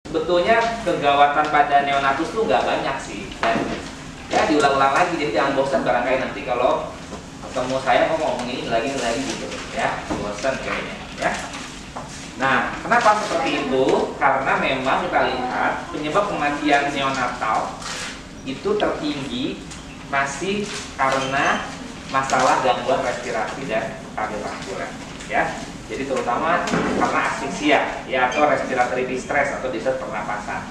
Sebetulnya kegawatan pada neonatus tuh nggak banyak sih, dan ya diulang-ulang lagi, jadi jangan bosan barangkali nanti kalau ketemu saya kok ngomong ini lagi gitu ya, bosan kayaknya ya. Nah, kenapa seperti itu? Karena memang kita lihat penyebab kematian neonatal itu tertinggi masih karena masalah gangguan respirasi dan kardiovaskuler ya. Jadi terutama karena asfiksia ya, atau respiratory distress atau distress pernapasan.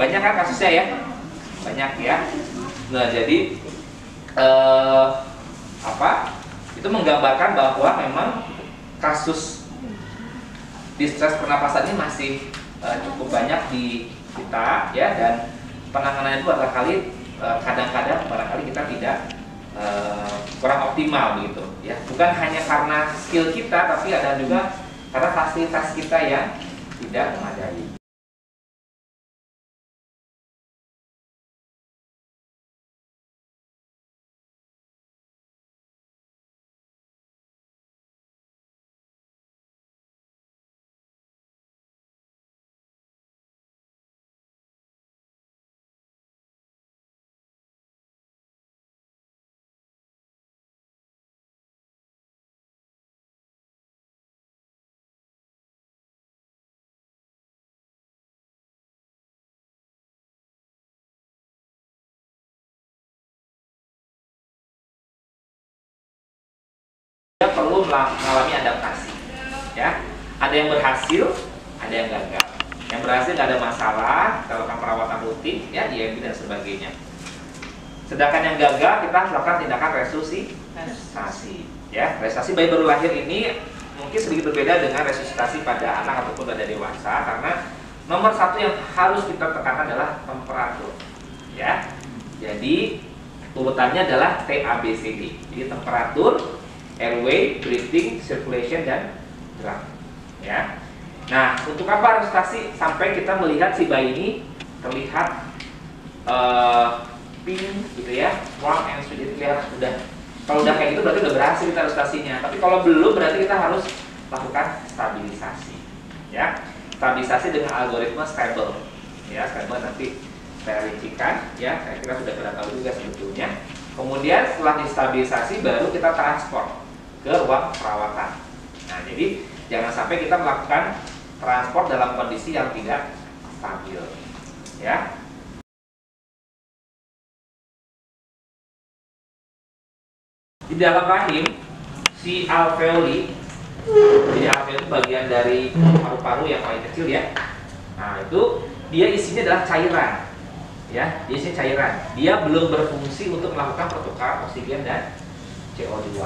Banyak kan kasusnya ya? Banyak ya. Nah, jadi itu menggambarkan bahwa memang kasus distress pernapasan ini masih cukup banyak di kita ya, dan penanganannya itu barangkali kadang-kadang barangkali kita tidak kurang optimal begitu ya, bukan hanya karena skill kita, tapi ada juga karena fasilitas kita yang tidak memadai. Dia perlu mengalami adaptasi ya. Ada yang berhasil, ada yang gagal. Yang berhasil nggak ada masalah, kita lakukan perawatan rutin ya, IMP dan sebagainya. Sedangkan yang gagal kita lakukan tindakan resusitasi ya. Resusitasi bayi baru lahir ini mungkin sedikit berbeda dengan resusitasi pada anak ataupun pada dewasa, karena nomor satu yang harus kita tekankan adalah temperatur ya. Jadi urutannya adalah TABCD. Jadi temperatur, airway, breathing, circulation, dan gerak ya. Nah, untuk apa resusitasi? Sampai kita melihat si bayi ini terlihat pink gitu ya, warm and sweet, itu kelihatan udah. Kalau udah kayak gitu berarti udah berhasil kita resusitasinya. Tapi kalau belum berarti kita harus lakukan stabilisasi ya. Stabilisasi dengan algoritma stable ya. Stable nanti saya rincikan ya, saya kira sudah kita tahu juga sebetulnya. Kemudian setelah distabilisasi baru kita transport ke ruang perawatan. Nah, jadi jangan sampai kita melakukan transport dalam kondisi yang tidak stabil ya. Di dalam rahim si alveoli, jadi alveoli bagian dari paru-paru yang paling kecil ya. Nah, itu dia isinya adalah cairan ya, dia isinya cairan. Dia belum berfungsi untuk melakukan pertukaran oksigen dan CO2.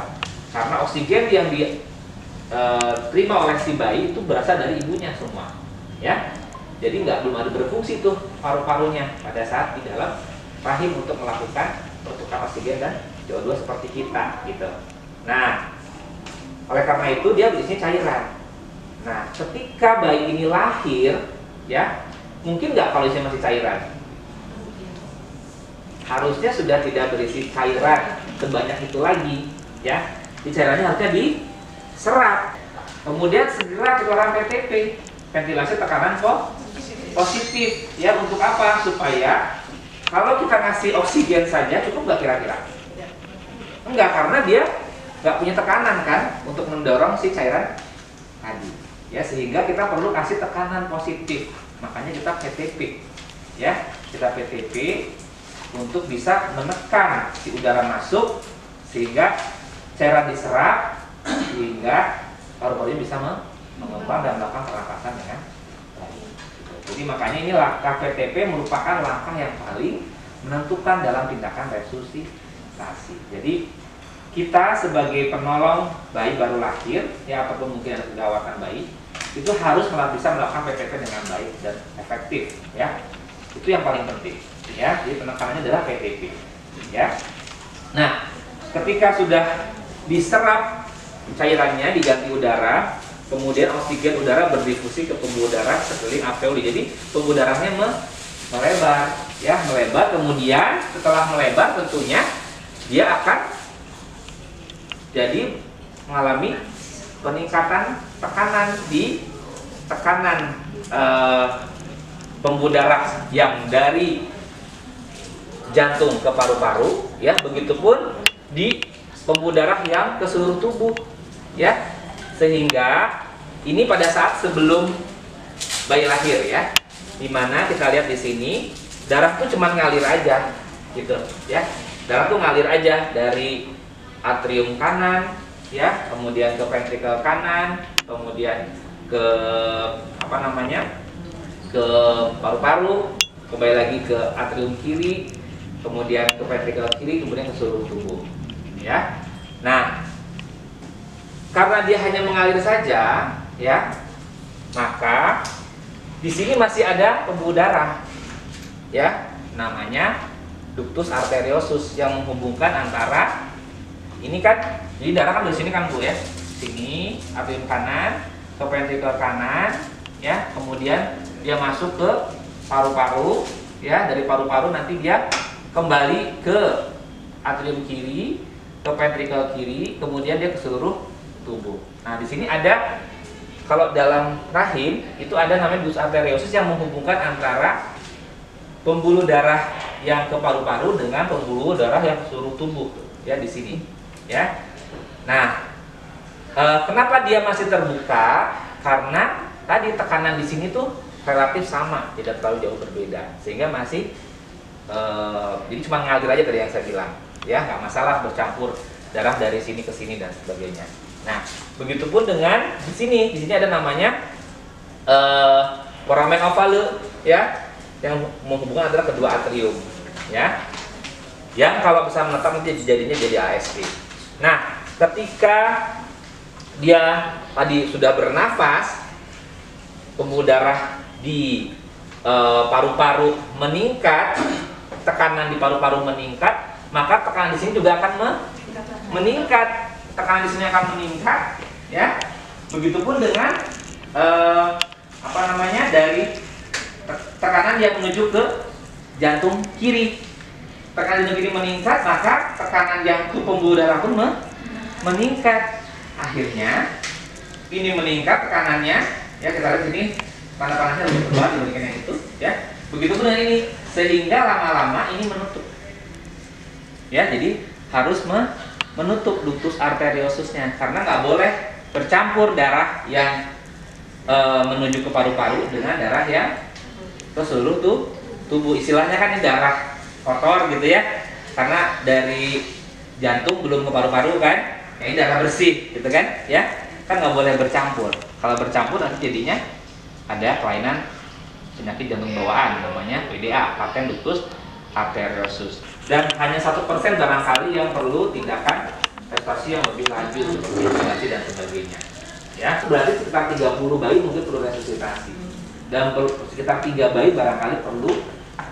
Karena oksigen yang diterima oleh si bayi itu berasal dari ibunya semua ya. Jadi belum ada berfungsi tuh paru-parunya pada saat di dalam rahim untuk melakukan pertukaran oksigen dan CO2 seperti kita gitu. Nah, oleh karena itu dia isinya cairan. Nah, ketika bayi ini lahir ya, mungkin nggak kalau isinya masih cairan? Harusnya sudah tidak berisi cairan sebanyak itu lagi ya. Di cairannya harusnya diserap, kemudian segera keluaran PTP, ventilasi tekanan positif ya. Untuk apa? Supaya kalau kita ngasih oksigen saja cukup nggak kira-kira? Enggak, karena dia nggak punya tekanan kan untuk mendorong si cairan tadi ya, sehingga kita perlu kasih tekanan positif. Makanya kita PTP ya, kita PTP untuk bisa menekan si udara masuk sehingga cairan diserap, sehingga paru-parunya bisa mengembang dan melakukan pernapasan dengan baik. Jadi makanya ini langkah PTP merupakan langkah yang paling menentukan dalam tindakan resusitasi. Jadi kita sebagai penolong bayi baru lahir ya, ataupun mungkin ada kegawatan bayi, itu harus bisa melakukan PTP dengan baik dan efektif ya. Itu yang paling penting ya. Jadi penekanannya adalah PTP ya. Nah, ketika sudah diserap cairannya, diganti udara, kemudian oksigen udara berdifusi ke pembuluh darah sekeliling alveoli. Jadi pembuluh darahnya melebar ya, melebar. Kemudian setelah melebar tentunya dia akan jadi mengalami peningkatan tekanan di tekanan pembuluh darah yang dari jantung ke paru-paru, ya, begitupun di pembuluh darah yang ke seluruh tubuh, ya, sehingga ini pada saat sebelum bayi lahir, ya, dimana kita lihat di sini darah tuh cuma ngalir aja, gitu, ya, darah tuh ngalir aja dari atrium kanan, ya, kemudian ke ventrikel kanan, kemudian ke ke paru-paru, kembali lagi ke atrium kiri, kemudian ke ventrikel kiri, kemudian ke seluruh tubuh, ya. Nah, karena dia hanya mengalir saja, ya, maka di sini masih ada pembuluh darah, ya, namanya ductus arteriosus yang menghubungkan antara ini kan, jadi darah kan dari sini kan Bu, ya, sini atrium kanan ke ventrikel kanan, ya, kemudian dia masuk ke paru-paru, ya, dari paru-paru nanti dia kembali ke atrium kiri, ke ventrikel kiri, kemudian dia ke seluruh tubuh. Nah, di sini ada, kalau dalam rahim itu ada namanya ductus arteriosus yang menghubungkan antara pembuluh darah yang ke paru-paru dengan pembuluh darah yang ke seluruh tubuh, ya, di sini, ya. Nah, kenapa dia masih terbuka? Karena tadi tekanan di sini tuh relatif sama, tidak terlalu jauh berbeda, sehingga masih jadi cuma ngalir aja tadi yang saya bilang, ya, nggak masalah bercampur darah dari sini ke sini dan sebagainya. Nah, begitupun dengan di sini ada namanya foramen ovale, ya, yang menghubungkan antara kedua atrium, ya, yang kalau bisa menetap nanti jadinya jadi ASP. Nah, ketika dia tadi sudah bernafas, pembuluh darah di paru-paru meningkat, tekanan di paru-paru meningkat, maka tekanan di sini juga akan meningkat. Tekanan di sini akan meningkat, ya. Begitupun dengan dari tekanan yang menuju ke jantung kiri. Tekanan jantung kiri meningkat, maka tekanan yang ke pembuluh darah pun meningkat. Akhirnya ini meningkat tekanannya, ya, kita lihat sini tanda-tandanya lebih keluar dibandingkan yang itu, ya. Begitupun dengan ini, sehingga lama-lama ini menutup, ya. Jadi harus menutup ductus arteriosusnya, karena nggak boleh bercampur darah yang menuju ke paru-paru dengan darah yang ke seluruh tubuh. Istilahnya kan ini darah kotor gitu, ya, karena dari jantung belum ke paru-paru kan, ya, ini darah bersih gitu kan, ya, kan nggak boleh bercampur. Kalau bercampur nanti jadinya ada kelainan penyakit jantung bawaan, namanya PDA, patent ductus arteriosus. Dan hanya 1% barangkali yang perlu tindakan prestasi yang lebih lanjut seperti operasi dan sebagainya, ya. Berarti sekitar 30 bayi mungkin perlu resusitasi, dan sekitar 3 bayi barangkali perlu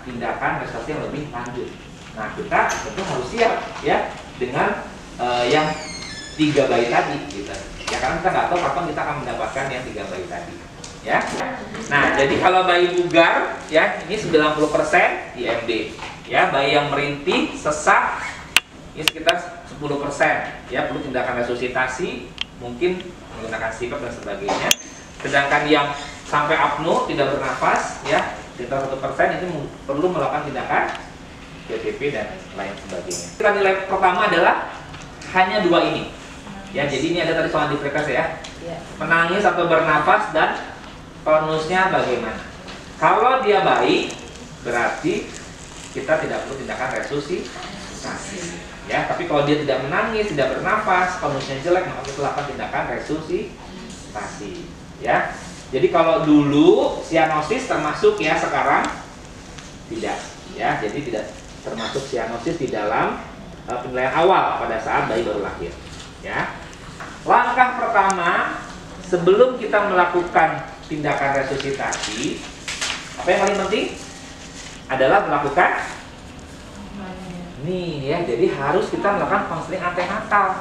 tindakan prestasi yang lebih lanjut. Nah, kita tentu harus siap, ya, dengan yang 3 bayi tadi, gitu. Ya, karena kita nggak tahu kapan kita akan mendapatkan yang 3 bayi tadi, ya. Nah, jadi kalau bayi bugar, ya, ini 90% IMD, ya. Bayi yang merintih, sesak, ini sekitar 10%, ya, perlu tindakan resusitasi, mungkin menggunakan CPAP dan sebagainya. Sedangkan yang sampai apno, tidak bernafas, ya, sekitar 1% itu perlu melakukan tindakan PPP dan lain sebagainya. Nilai pertama adalah hanya 2 ini, ya. Jadi ini ada tadi soal di frekas, ya, menangis atau bernafas dan tonusnya bagaimana. Kalau dia baik, berarti kita tidak perlu tindakan resusitasi, ya. Tapi kalau dia tidak menangis, tidak bernafas, tonusnya jelek, maka kita lakukan tindakan resusitasi, ya. Jadi kalau dulu sianosis termasuk, ya, sekarang tidak, ya. Jadi tidak termasuk sianosis di dalam penilaian awal pada saat bayi baru lahir, ya. Langkah pertama sebelum kita melakukan tindakan resusitasi, apa yang paling penting adalah melakukan nih, ya. Jadi harus kita melakukan konseling antenatal.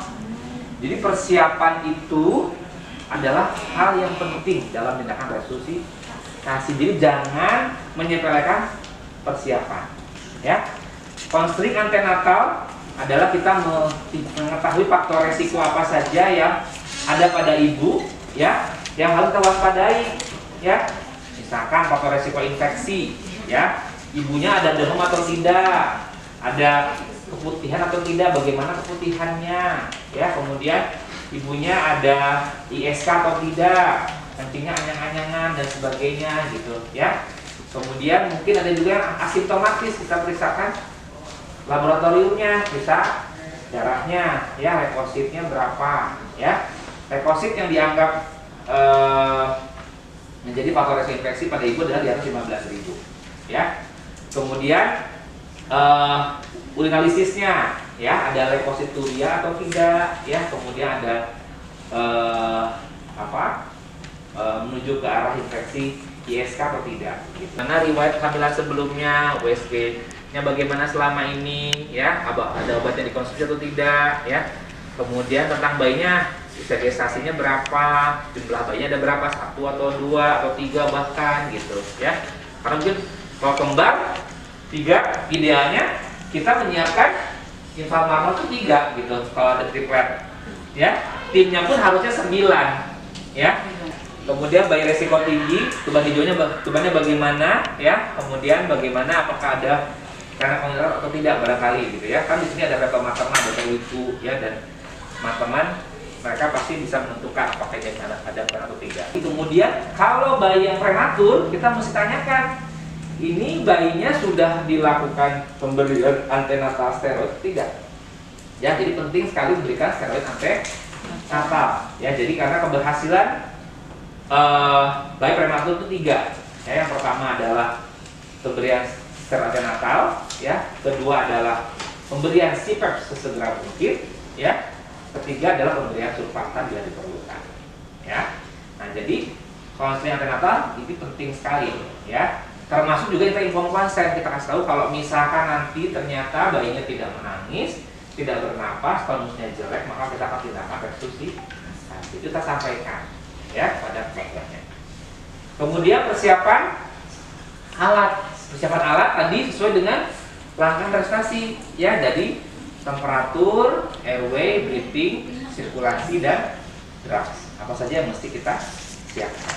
Jadi persiapan itu adalah hal yang penting dalam tindakan resusitasi. Jadi jangan menyepelekan persiapan, ya. Konseling antenatal adalah kita mengetahui faktor resiko apa saja yang ada pada ibu, ya, yang harus kita waspadai, ya. Misalkan faktor resiko infeksi, ya, ibunya ada demam atau tidak, ada keputihan atau tidak, bagaimana keputihannya, ya, kemudian ibunya ada ISK atau tidak, kencingnya anyang-anyangan dan sebagainya gitu, ya. Kemudian mungkin ada juga yang asimptomatis, kita periksakan laboratoriumnya, periksa darahnya, ya, leukositnya berapa, ya. Leukosit yang dianggap menjadi faktor resiko infeksi pada ibu adalah di atas 15.000, ya. Kemudian urinalisisnya, ya, ada leukosituria atau tidak, ya. Kemudian ada menuju ke arah infeksi ISK atau tidak. Mana riwayat kehamilan sebelumnya, USG-nya bagaimana selama ini, ya, ada obat yang dikonsumsi atau tidak, ya. Kemudian tentang bayinya, usia gestasinya berapa, jumlah bayinya ada berapa, 1 atau 2 atau 3 bahkan gitu, ya. Karena mungkin kalau kembar 3, idealnya kita menyiapkan infant mama itu 3 gitu kalau ada triplet, ya. Timnya pun harusnya 9, ya. Kemudian bayi resiko tinggi, bebannya bagaimana, ya. Kemudian bagaimana, apakah ada karena kongres atau tidak barangkali gitu, ya. Kan di sini ada rekam maternal, ada lucu, ya, dan teman-teman mereka pasti bisa menentukan apakah dia ada atau tidak. Kemudian kalau bayi yang prematur, kita mesti tanyakan, ini bayinya sudah dilakukan pemberian antenatal steroid tidak? Ya, jadi penting sekali memberikan steroid antenatal. Ya, jadi karena keberhasilan bayi prematur itu 3. Ya, yang pertama adalah pemberian steroid antenatal, ya. Kedua adalah pemberian CPAP sesegera mungkin, ya. Ketiga adalah pemberian surfaktan bila diperlukan, ya. Nah, jadi konseling antenatal ini penting sekali, ya. Termasuk juga kita inform konsen, kita kasih tahu kalau misalkan nanti ternyata bayinya tidak menangis, tidak bernapas, tonusnya jelek, maka kita akan tindakan resusitasi. Itu kita sampaikan, ya, pada keluarganya. Kemudian persiapan alat tadi sesuai dengan langkah prestasi, ya. Jadi temperatur, airway, breathing, sirkulasi, dan drugs. Apa saja yang mesti kita siapkan.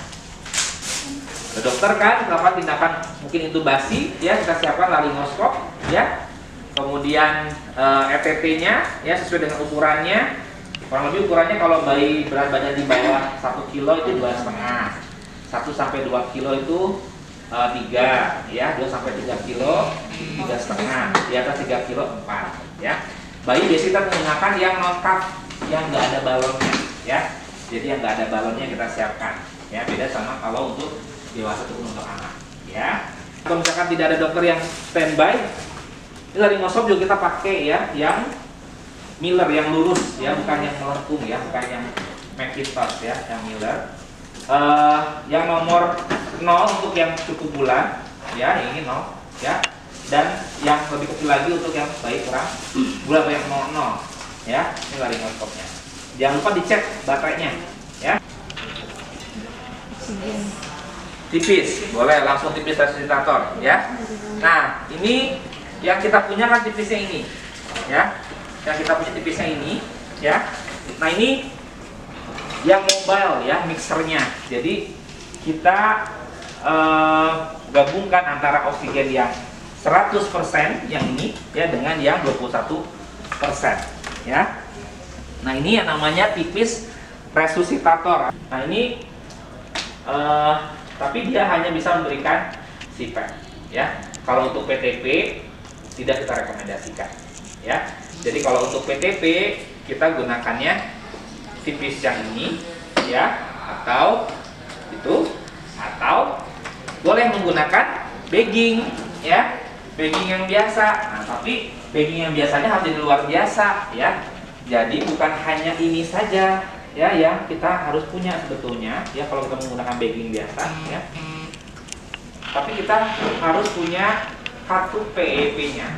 Ke dokter kan melakukan tindakan mungkin intubasi, ya, kita siapkan laringoskop, ya. Kemudian ETT-nya, ya, sesuai dengan ukurannya. Kurang lebih ukurannya kalau bayi berat badan di bawah 1 kilo itu 2,5, 1 sampai 2 kilo itu 3, ya, 2 sampai 3 kilo 3,5, di atas 3 kilo 4, ya. Bayi biasanya kita menggunakan yang non cuff, yang nggak ada balonnya, ya. Jadi yang nggak ada balonnya kita siapkan, ya. Beda sama kalau untuk dewasa itu untuk anak, ya. Kalau misalkan tidak ada dokter yang standby, ini laringoscope juga kita pakai, ya, yang Miller, yang lurus, ya, bukan yang melengkung, ya, bukan yang Macintosh, ya, yang Miller. Yang nomor 0 untuk yang cukup bulan, ya, ini 0, ya. Dan yang lebih kecil lagi untuk yang bayi kurang bulan, yang 00, ya. Ini laringoscopnya. Jangan lupa dicek baterainya, ya. Tipis, boleh langsung tipis resusitator, ya. Nah, ini yang kita punya kan tipisnya ini, ya. Yang kita punya tipisnya ini, ya. Nah, ini yang mobile, ya, mixernya. Jadi kita gabungkan antara oksigen yang 100% yang ini, ya, dengan yang 21%, ya. Nah, ini yang namanya tipis resusitator. Nah, ini tapi dia hanya bisa memberikan CPAP, ya. Kalau untuk PTP tidak kita rekomendasikan, ya. Jadi kalau untuk PTP kita gunakannya tipis yang ini, ya, atau boleh menggunakan bagging, ya. Bagging yang biasa. Nah, tapi bagging yang biasanya harus jadi luar biasa, ya. Jadi bukan hanya ini saja, ya, yang kita harus punya sebetulnya, ya, kalau kita menggunakan bagging biasa, ya. Tapi kita harus punya kartu PEP-nya,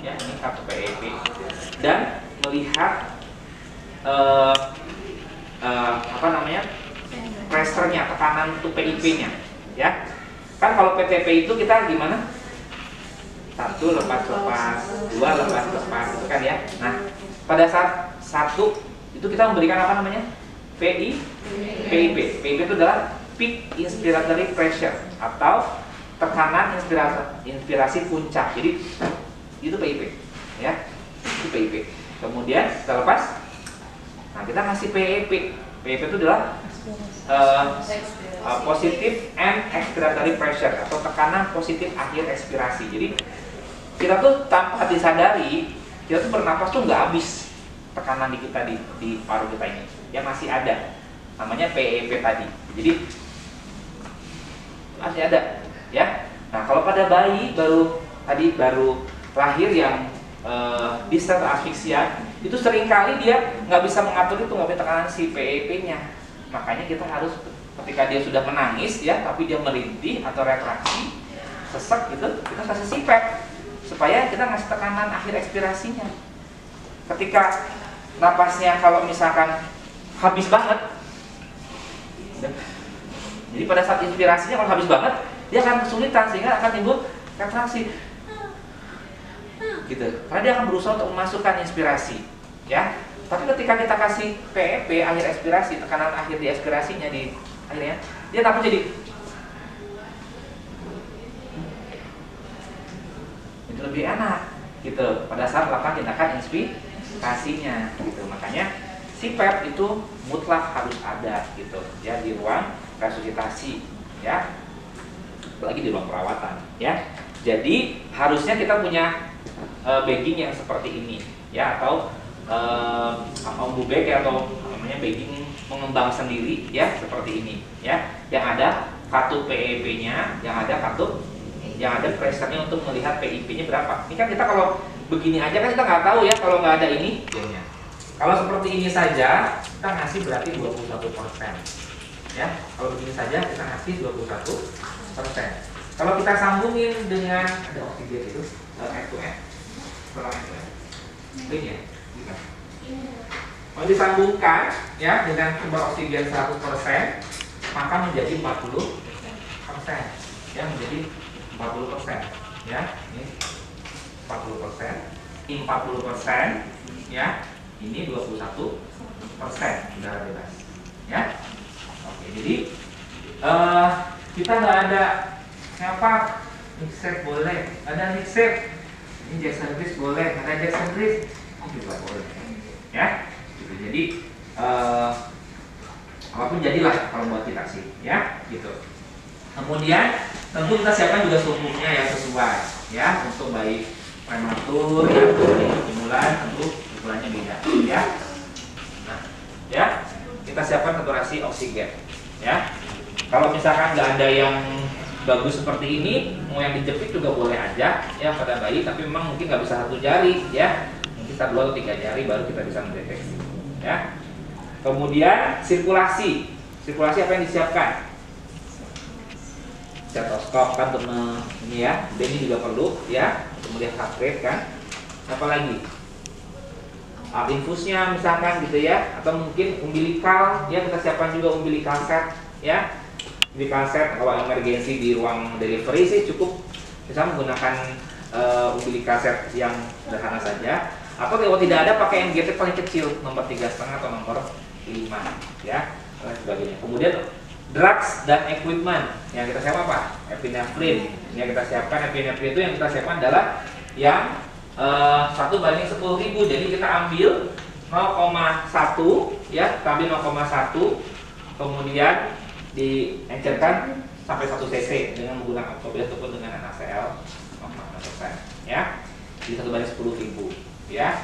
ya, ini kartu PEP, dan melihat pressure-nya, tekanan untuk PIP-nya, ya. Kan kalau PTP itu kita gimana? 1 lepas-lepas, 2 lepas-lepas, itu kan, ya. Nah, pada saat 1 itu kita memberikan apa namanya? PIP. PIP itu adalah peak inspiratory pressure atau tekanan inspirasi puncak. Jadi itu PIP, ya, itu PIP. Kemudian kita lepas, nah kita ngasih PEP. PEP itu adalah positif and expiratory pressure atau tekanan positif akhir ekspirasi. Jadi kita tuh tanpa disadari, kita tuh bernapas tuh nggak habis tekanan di kita di paru kita ini, ya masih ada, namanya PEP tadi. Jadi masih ada, ya. Nah kalau pada bayi baru lahir yang distress asfiksia, itu seringkali dia nggak bisa mengatur itu, nggak bisa tekanan si PEP-nya. Makanya kita harus ketika dia sudah menangis, ya, tapi dia merintih atau retraksi, sesek gitu, kita kasih CPAP supaya kita ngasih tekanan akhir ekspirasinya. Ketika napasnya kalau misalkan habis banget, jadi pada saat inspirasinya kalau habis banget, dia akan kesulitan sehingga akan timbul retraksi, gitu. Karena dia akan berusaha untuk memasukkan inspirasi, ya. Tapi ketika kita kasih PEP akhir ekspirasi, tekanan akhir di ekspirasinya di akhirnya, dia napas jadi itu lebih enak, gitu. Pada saat melakukan tindakan inspirasinya, gitu. Makanya CPAP itu mutlak harus ada, gitu, ya, di ruang resusitasi, ya, apalagi di ruang perawatan, ya. Jadi harusnya kita punya bagging yang seperti ini, ya, atau ombu bag atau namanya bagging mengembang sendiri, ya, seperti ini, ya, yang ada kartu PEP-nya, yang ada pressure-nya untuk melihat PIP-nya berapa. Ini kan kita kalau begini aja kan kita nggak tahu, ya, kalau nggak ada ini. Kalau seperti ini saja kita ngasih berarti 21%, ya. Kalau begini saja kita ngasih 21%. Kalau kita sambungin dengan ada oksigen itu F2F, ini ya. Kalau disambungkan, ya, dengan sumber oksigen 100%, maka menjadi 40%, ya, menjadi 40%, ya. Ini 40%, ini 40%, ya. Ini 21% udara bebas, ya. Oke, jadi kita nggak ada siapa mixer boleh, ada mixer, ini Jackson Chris boleh, ada Jackson Chris juga boleh, ya. Gitu. Jadi apapun jadilah kalau buat kita sih, ya, gitu. Kemudian tentu kita siapkan juga suhunya yang sesuai, ya, untuk bayi prematur, ya, stimulan tentu ukurannya beda, ya. Nah, ya, kita siapkan saturasi oksigen, ya. Kalau misalkan nggak ada yang bagus seperti ini, mau yang dijepit juga boleh aja, ya, pada bayi, tapi memang mungkin nggak bisa 1 jari, ya, mungkin 1, 2, atau 3 jari baru kita bisa mendeteksi, ya. Kemudian sirkulasi apa yang disiapkan? Stetoskop kan untuk ini, ya, ini juga perlu, ya, untuk melihat heart rate kan. Apalagi infusnya misalkan gitu, ya, atau mungkin umbilikal, ya, kita siapkan juga umbilikal set, ya. Umbilikal set kalau emergensi di ruang delivery sih cukup bisa menggunakan umbilikal set yang sederhana saja, atau kalau tidak ada pakai MGT paling kecil nomor 3,5 atau nomor 5, ya, dan sebagainya. Kemudian drugs dan equipment yang kita siapkan apa? Epinefrin yang kita siapkan. Epinefrin itu yang kita siapkan adalah yang 1/10.000. Jadi kita ambil 0,1, ya, kita ambil 0,1, kemudian diencerkan sampai 1 cc dengan menggunakan obat ataupun dengan NaCl 0,6%, ya. Jadi 1/10.000, ya.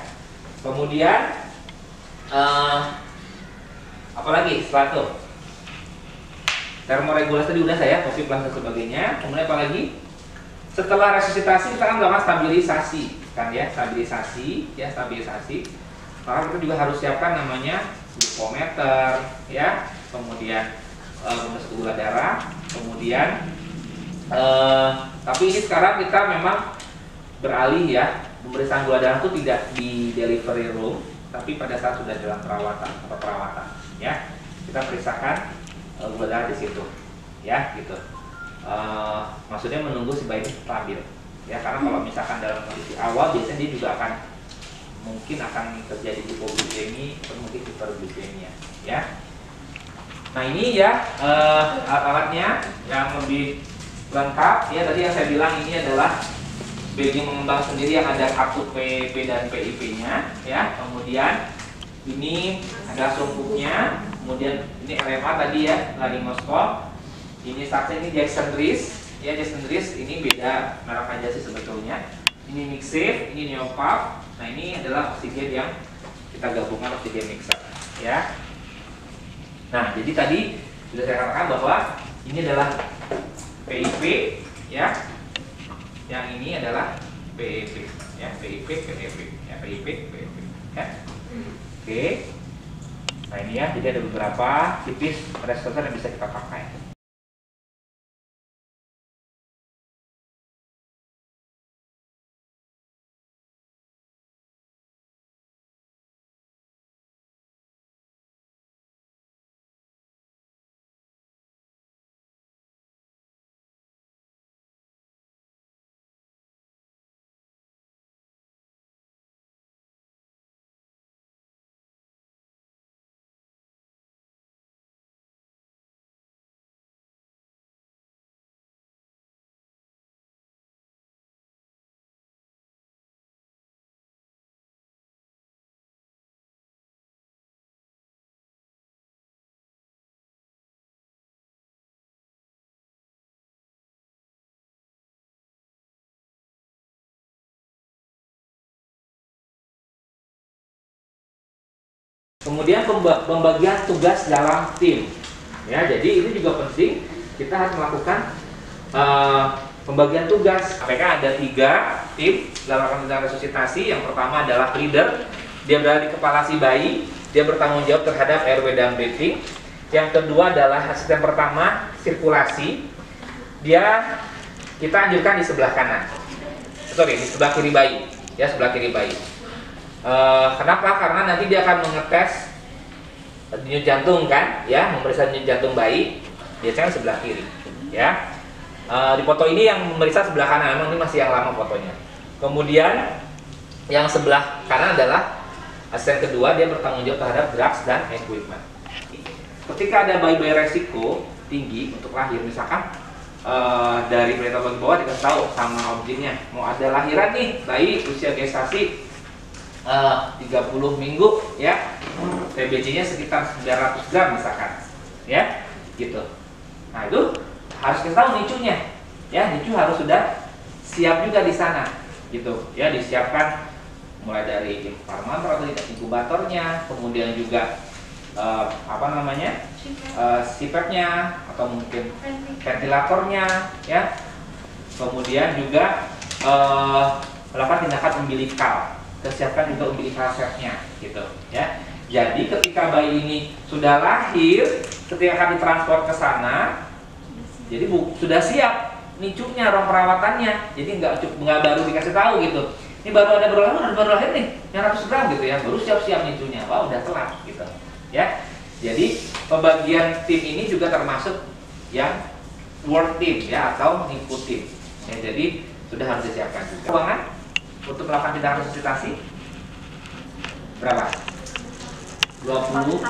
Kemudian apalagi setelah itu termoregulasi tadi udah saya, kopi plus dan sebagainya. Kemudian apalagi setelah resusitasi kita akan melakukan stabilisasi, kan, ya, stabilisasi. Maka kita juga harus siapkan namanya glukometer, ya, kemudian suhu gula darah, kemudian tapi ini sekarang kita memang beralih, ya, pemeriksaan gula darah itu tidak di delivery room, tapi pada saat sudah dalam perawatan, ya, kita periksakan gula darah di situ, ya, gitu. Maksudnya menunggu si bayi stabil, ya, karena kalau misalkan dalam kondisi awal biasanya dia juga mungkin akan terjadi hipoglikemi atau mungkin hiperglikemia, ya. Nah ini, ya, alat-alatnya yang lebih lengkap ya. Tadi yang saya bilang ini adalah BG mengembang sendiri yang ada kartu PP dan PIP-nya ya. Kemudian ini ada sungkuknya, kemudian ini RMA tadi ya, laryngoskop. Ini saksnya ini Jackson Reese ya, Jackson Reese ini beda merek aja sih sebetulnya. Ini Mixsafe, ini Neopap. Nah ini adalah oksigen yang kita gabungkan, oksigen mixer ya. Nah jadi tadi sudah saya katakan bahwa ini adalah PIP ya, yang ini adalah PEP ya, PIP, PEP ya, PIP, PEP ya. Oke. Nah ini ya, jadi ada beberapa tipis resistor yang bisa kita pakai. Kemudian pembagian tugas dalam tim. Ya, jadi ini juga penting, kita harus melakukan pembagian tugas. Mereka ada 3 tim dalam melakukan resusitasi. Yang pertama adalah leader, dia berada di kepala si bayi, dia bertanggung jawab terhadap airway dan breathing. Yang kedua adalah asisten pertama, sirkulasi. Kita anjurkan di sebelah kanan. Sorry, di sebelah kiri bayi. Ya, sebelah kiri bayi. Kenapa? Karena nanti dia akan mengetes denyut jantung kan, ya, memeriksa denyut jantung bayi. Biasanya sebelah kiri, ya. Di foto ini yang memeriksa sebelah kanan, memang ini masih yang lama fotonya. Kemudian yang sebelah kanan adalah asisten kedua, dia bertanggung jawab terhadap drugs dan equipment. Ketika ada bayi-bayi resiko tinggi untuk lahir, misalkan dari berita bagi bawah dikasih tahu sama objeknya, mau ada lahiran nih, bayi usia gestasi 30 minggu ya, PBJ-nya sekitar 900 gram misalkan ya, gitu. Nah itu harus kita tahu nicunya ya, nicu harus sudah siap juga di sana gitu ya, disiapkan mulai dari inkubator atau inkubatornya, kemudian juga CPAP-nya atau mungkin ventilatornya ya, kemudian juga melakukan tindakan umbilikal, kesiapkan juga umbilical set-nya gitu ya. Jadi ketika bayi ini sudah lahir, ketika akan ditransport ke sana, jadi sudah siap nicunya, ruang perawatannya. Jadi nggak baru dikasih tahu gitu, ini baru lahir nih, yang 100 gram gitu ya, baru siap-siap nicunya, wah udah telat gitu ya. Jadi pembagian tim ini juga termasuk yang work team ya, atau input team ya, jadi sudah harus disiapkan juga. Ruangan untuk melakukan tindakan resusitasi berapa? 24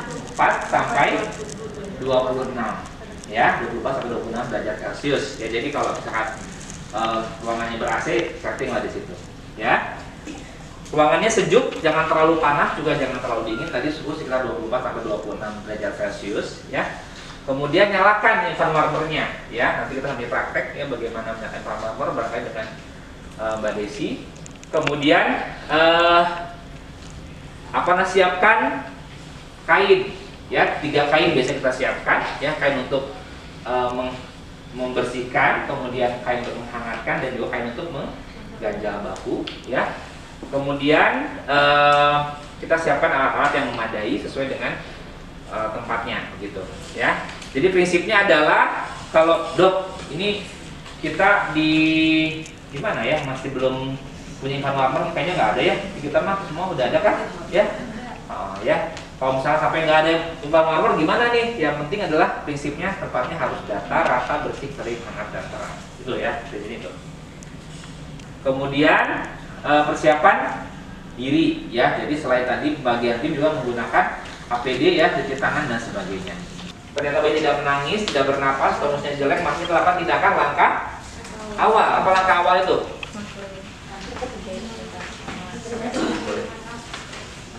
sampai 26 ya, 24 sampai 26 derajat Celcius ya. Jadi kalau misalkan ruangannya ber-AC, setting lah di situ ya. Ruangannya sejuk, jangan terlalu panas juga jangan terlalu dingin. Tadi suhu sekitar 24 sampai 26 derajat Celcius ya. Kemudian nyalakan infant warmernya ya. Nanti kita ambil praktek ya bagaimana menyalakan infant warmer berkait dengan Mbak Desi. Kemudian siapkan kain ya, 3 kain biasanya kita siapkan ya, kain untuk membersihkan, kemudian kain untuk menghangatkan, dan juga kain untuk mengganjal bahu ya. Kemudian kita siapkan alat-alat yang memadai sesuai dengan tempatnya gitu ya. Jadi prinsipnya adalah, kalau dok ini kita di mana ya, masih belum punya infant warmer, kayaknya nggak ada ya di kita mah, semua udah ada kan ya. Ya kalau misalnya sampai nggak ada infant warmer gimana nih, yang penting adalah prinsipnya tempatnya harus datar, rata, bersih, kering, hangat, dan terang itu ya, di sini tuh. Kemudian persiapan diri ya, jadi selain tadi pembagian tim juga menggunakan APD ya, cuci tangan dan sebagainya. Ternyata bayi tidak menangis, tidak bernapas, tonusnya jelek, masih melakukan tindakan langkah Awal, apa langkah awal itu?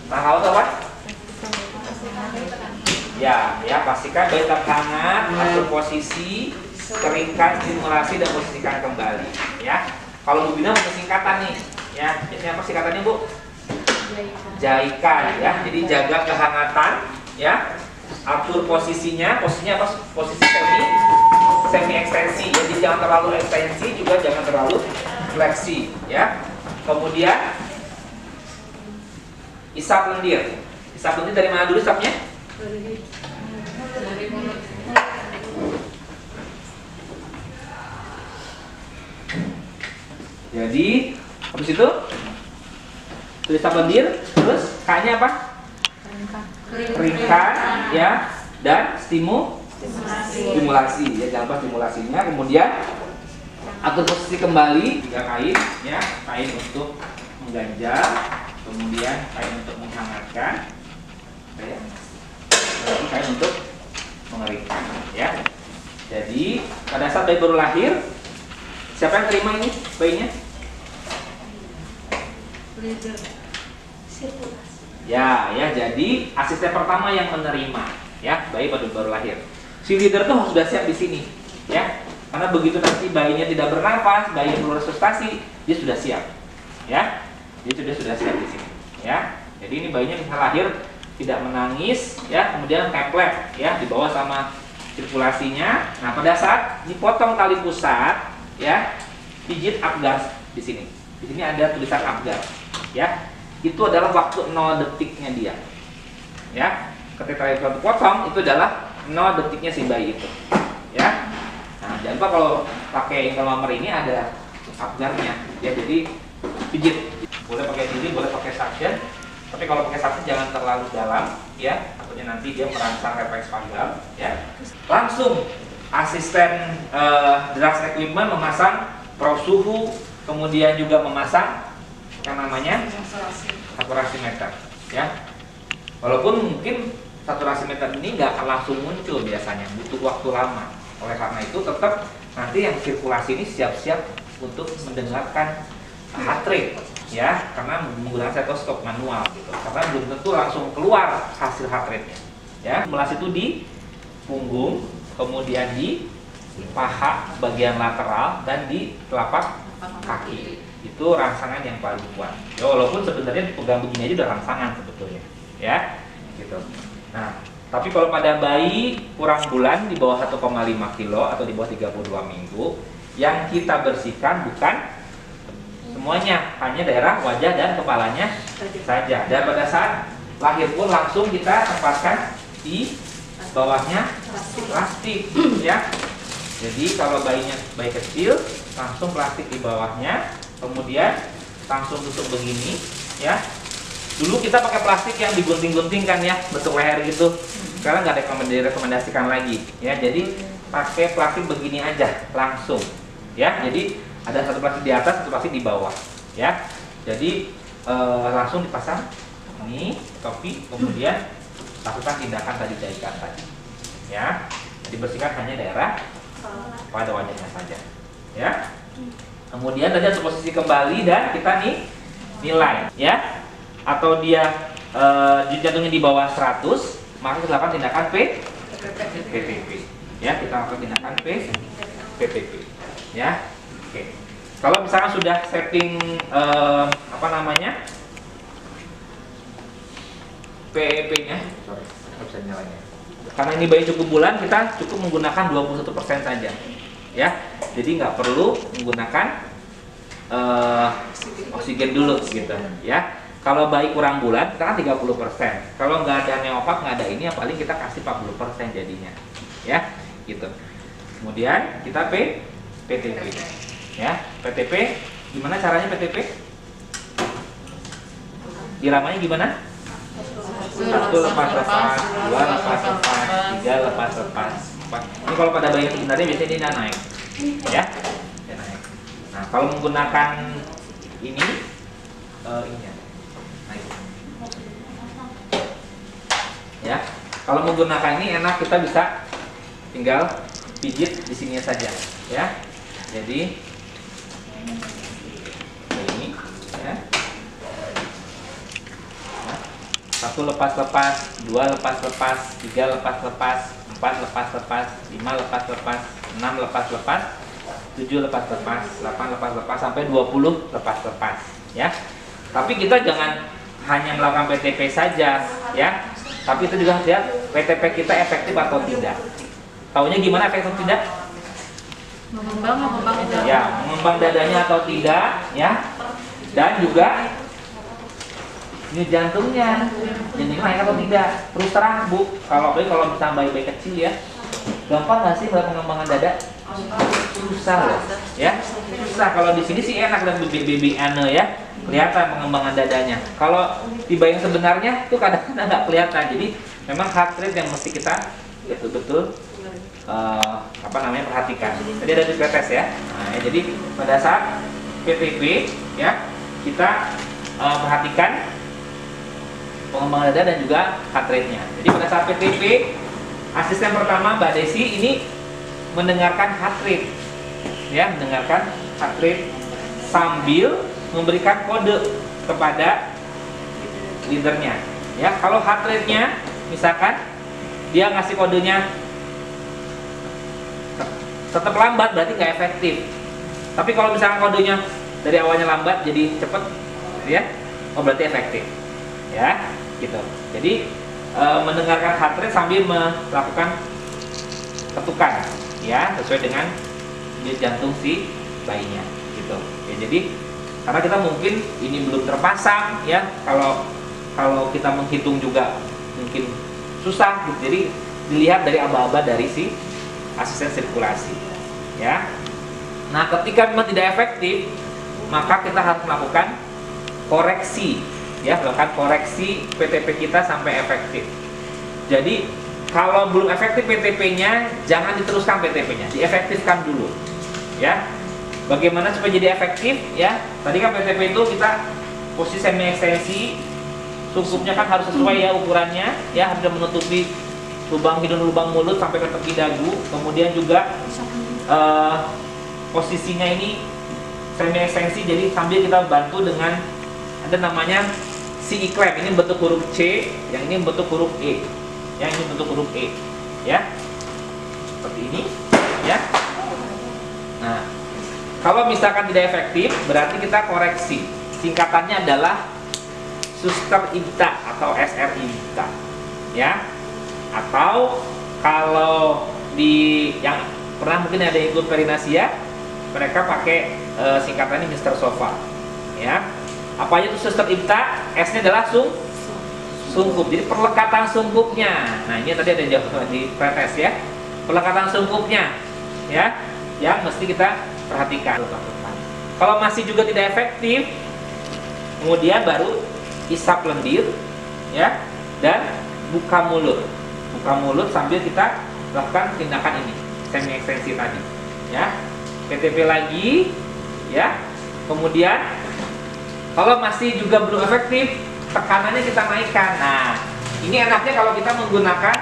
Langkah awal itu apa? Ya, pastikan bayi tetap hangat, atur posisi, keringkan, stimulasi dan posisikan kembali. Ya, kalau Bu Bina punya singkatan nih, ya, ini apa singkatannya Bu? Jaikan, ya. Jadi jaga kehangatan, ya. Atur posisinya apa? Posisi semi ekstensi. Jadi jangan terlalu ekstensi, juga jangan terlalu fleksi, ya. Kemudian isap lendir. Isap lendir dari mana dulu isapnya? Jadi habis itu isap lendir, terus K-nya apa? Keringkan, ya, dan stimulasi, ya, jangan lupa stimulasinya. Kemudian atur posisi kembali, 3 kain, ya, kain untuk mengganjal, kemudian kain untuk menghangatkan, ya, lagi kain untuk mengeringkan, ya. Jadi pada saat bayi baru lahir, siapa yang terima ini bayinya? Ya, jadi asisten pertama yang menerima, ya, bayi baru lahir. Si leader tuh sudah siap di sini, ya, karena begitu nanti bayinya tidak bernafas, bayi perlu resusitasi, dia sudah siap, ya, dia sudah siap di sini, ya. Jadi ini bayinya bisa lahir tidak menangis, ya, kemudian keplet, ya, di bawah sama sirkulasinya. Nah, pada saat dipotong tali pusat, ya, pijit abgas di sini. Di sini ada tulisan abgas, ya. Itu adalah waktu 0 detiknya dia, ya. Ketika tali pusat dipotong, itu adalah 0 detiknya si bayi itu, ya. Nah, jangan lupa kalau pakai inflamer ini ada abgasnya, ya. Jadi pijit, boleh pakai sini, boleh pakai suction. Tapi kalau pakai suction jangan terlalu dalam, ya, takutnya nanti dia merangsang refleks vagal, ya. Langsung asisten drugs equipment memasang probe suhu, kemudian juga memasang yang namanya saturasi meter, ya. Walaupun mungkin saturasi meter ini nggak akan langsung muncul biasanya, butuh waktu lama. Oleh karena itu tetap nanti yang sirkulasi ini siap-siap untuk mendengarkan heart rate, ya, karena menggunakan stetoskop manual gitu, karena belum tentu langsung keluar hasil heart rate-nya, ya. Stimulasi itu di punggung, kemudian di paha bagian lateral dan di telapak kaki. Itu rangsangan yang paling kuat, ya, walaupun sebenarnya pegang begini aja udah rangsangan sebetulnya, ya, gitu. Nah, tapi kalau pada bayi kurang bulan di bawah 1,5 kilo atau di bawah 32 minggu, yang kita bersihkan bukan semuanya, hanya daerah wajah dan kepalanya saja. Dan pada saat lahir pun langsung kita tempatkan di bawahnya plastik, ya. Jadi kalau bayinya bayi kecil, langsung plastik di bawahnya, kemudian langsung tutup begini, ya. Dulu kita pakai plastik yang digunting-gunting kan, ya, bentuk leher gitu. Sekarang nggak direkomendasikan lagi, ya. Jadi pakai plastik begini aja langsung, ya. Jadi ada satu plastik di atas, satu plastik di bawah, ya. Jadi langsung dipasang ini topi, kemudian lakukan tindakan tadi jaikan tadi, ya. Jadi bersihkan hanya daerah pada wajahnya saja, ya. Kemudian tadi ada posisi kembali dan kita nih nilai, ya. Atau dia jantungnya di bawah 100, maka kita lakukan tindakan PPP, ya. Kita lakukan tindakan PPP, ya. Oke. Kalau misalkan sudah setting apa namanya PEP-nya, sorry, nggak bisa nyalanya. Karena ini bayi cukup bulan, kita cukup menggunakan 21% saja, ya. Jadi nggak perlu menggunakan oksigen dulu, gitu, ya. Kalau bayi kurang bulan, kita kan 30%. Kalau nggak ada neopak, nggak ada ini, ya paling kita kasih 40% jadinya, ya, gitu. Kemudian kita PTP, ya. PTP, gimana caranya PTP? Iramanya gimana? 1 lepas-lepas, 2 lepas-lepas, 3 lepas-lepas, 4. Ini kalau pada bayi sebenarnya biasanya dia naik, ya, dia naik. Nah, kalau menggunakan ini, ya, kalau menggunakan ini enak, kita bisa tinggal pijit di sini saja, ya. Jadi Ini ya. 1 lepas-lepas, 2 lepas-lepas, 3 lepas-lepas, 4 lepas-lepas, 5 lepas-lepas, 6 lepas-lepas, 7 lepas-lepas, 8 lepas-lepas, sampai 20 lepas-lepas ya. Tapi kita jangan hanya melakukan PTP saja ya. Tapi itu juga lihat PTP kita efektif atau tidak. Taunya gimana efektif atau tidak? Mengembang dada. Ya, mengembang dadanya atau tidak ya. Dan juga ini jantungnya naik atau tidak. Terus terang Bu, kalau misalnya bayi-bayi kecil ya, gampang nggak sih melihat pengembangan dada? Susah loh ya. Susah. Kalau di sini sih enak dan baby ya, kelihatan pengembangan dadanya. Kalau di bayi yang sebenarnya tuh kadang-kadang nggak kelihatan. Jadi memang heart rate yang mesti kita betul-betul perhatikan. Tadi ada di tes ya. Nah, ya. Jadi pada saat PTP ya, kita perhatikan pengembangan dada dan juga heart rate-nya. Jadi pada saat PTP, asisten pertama Mbak Desi ini mendengarkan heart rate ya, mendengarkan heart rate sambil memberikan kode kepada leadernya ya. Kalau heart rate-nya misalkan dia ngasih kodenya tetap lambat, berarti nggak efektif. Tapi kalau misalkan kodenya dari awalnya lambat jadi cepet ya, oh berarti efektif ya gitu. Jadi mendengarkan heart rate sambil melakukan ketukan ya, sesuai dengan denyut jantung si bayinya gitu ya. Jadi karena kita mungkin ini belum terpasang ya, kalau kita menghitung juga mungkin susah gitu. Jadi dilihat dari aba-aba dari si asisten sirkulasi ya. Nah, ketika memang tidak efektif, maka kita harus melakukan koreksi ya, melakukan koreksi PTP kita sampai efektif. Jadi kalau belum efektif PTP-nya, jangan diteruskan PTP-nya, diefektifkan dulu ya. Bagaimana supaya jadi efektif ya? Tadi kan PTP itu kita posisi semi ekstensi, sungkupnya kan harus sesuai ya ukurannya ya, harus menutupi lubang hidung, lubang mulut sampai ke tepi dagu. Kemudian juga posisinya ini semi ekstensi, jadi sambil kita bantu dengan ada namanya CE clamp. Ini bentuk huruf C, yang ini bentuk huruf E, yang ini bentuk huruf E ya, seperti ini ya. Nah, kalau misalkan tidak efektif, berarti kita koreksi. Singkatannya adalah Suster IBTA atau SR IBTA ya. Atau kalau di yang pernah mungkin ada ikut Perinasia, mereka pakai singkatannya Mr. Sofa ya. Apa aja itu Suster IBTA? S-nya adalah sungkup. Jadi perlekatan sungkupnya. Nah, ini tadi ada jawaban di pretest ya. Perlekatan sungkupnya ya, yang mesti kita perhatikan. Kalau masih juga tidak efektif, kemudian baru isap lendir ya, dan buka mulut sambil kita lakukan tindakan ini, semi ekstensi tadi ya. PTP lagi ya. Kemudian kalau masih juga belum efektif, tekanannya kita naikkan. Nah, ini enaknya kalau kita menggunakan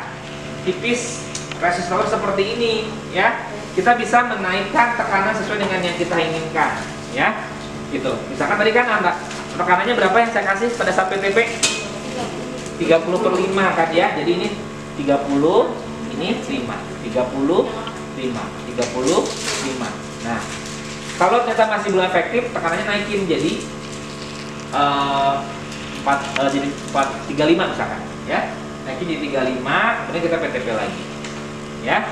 tipis resistor seperti ini ya. Kita bisa menaikkan tekanan sesuai dengan yang kita inginkan ya. Gitu. Misalkan tadi kan tekanannya berapa yang saya kasih pada saat PTP? 30/5 kan ya. Jadi ini 30, ini 5, 35, 35. Nah, kalau ternyata masih belum efektif, tekanannya naikin jadi 35 misalkan ya. Naikin jadi 35, kemudian kita PTP lagi ya.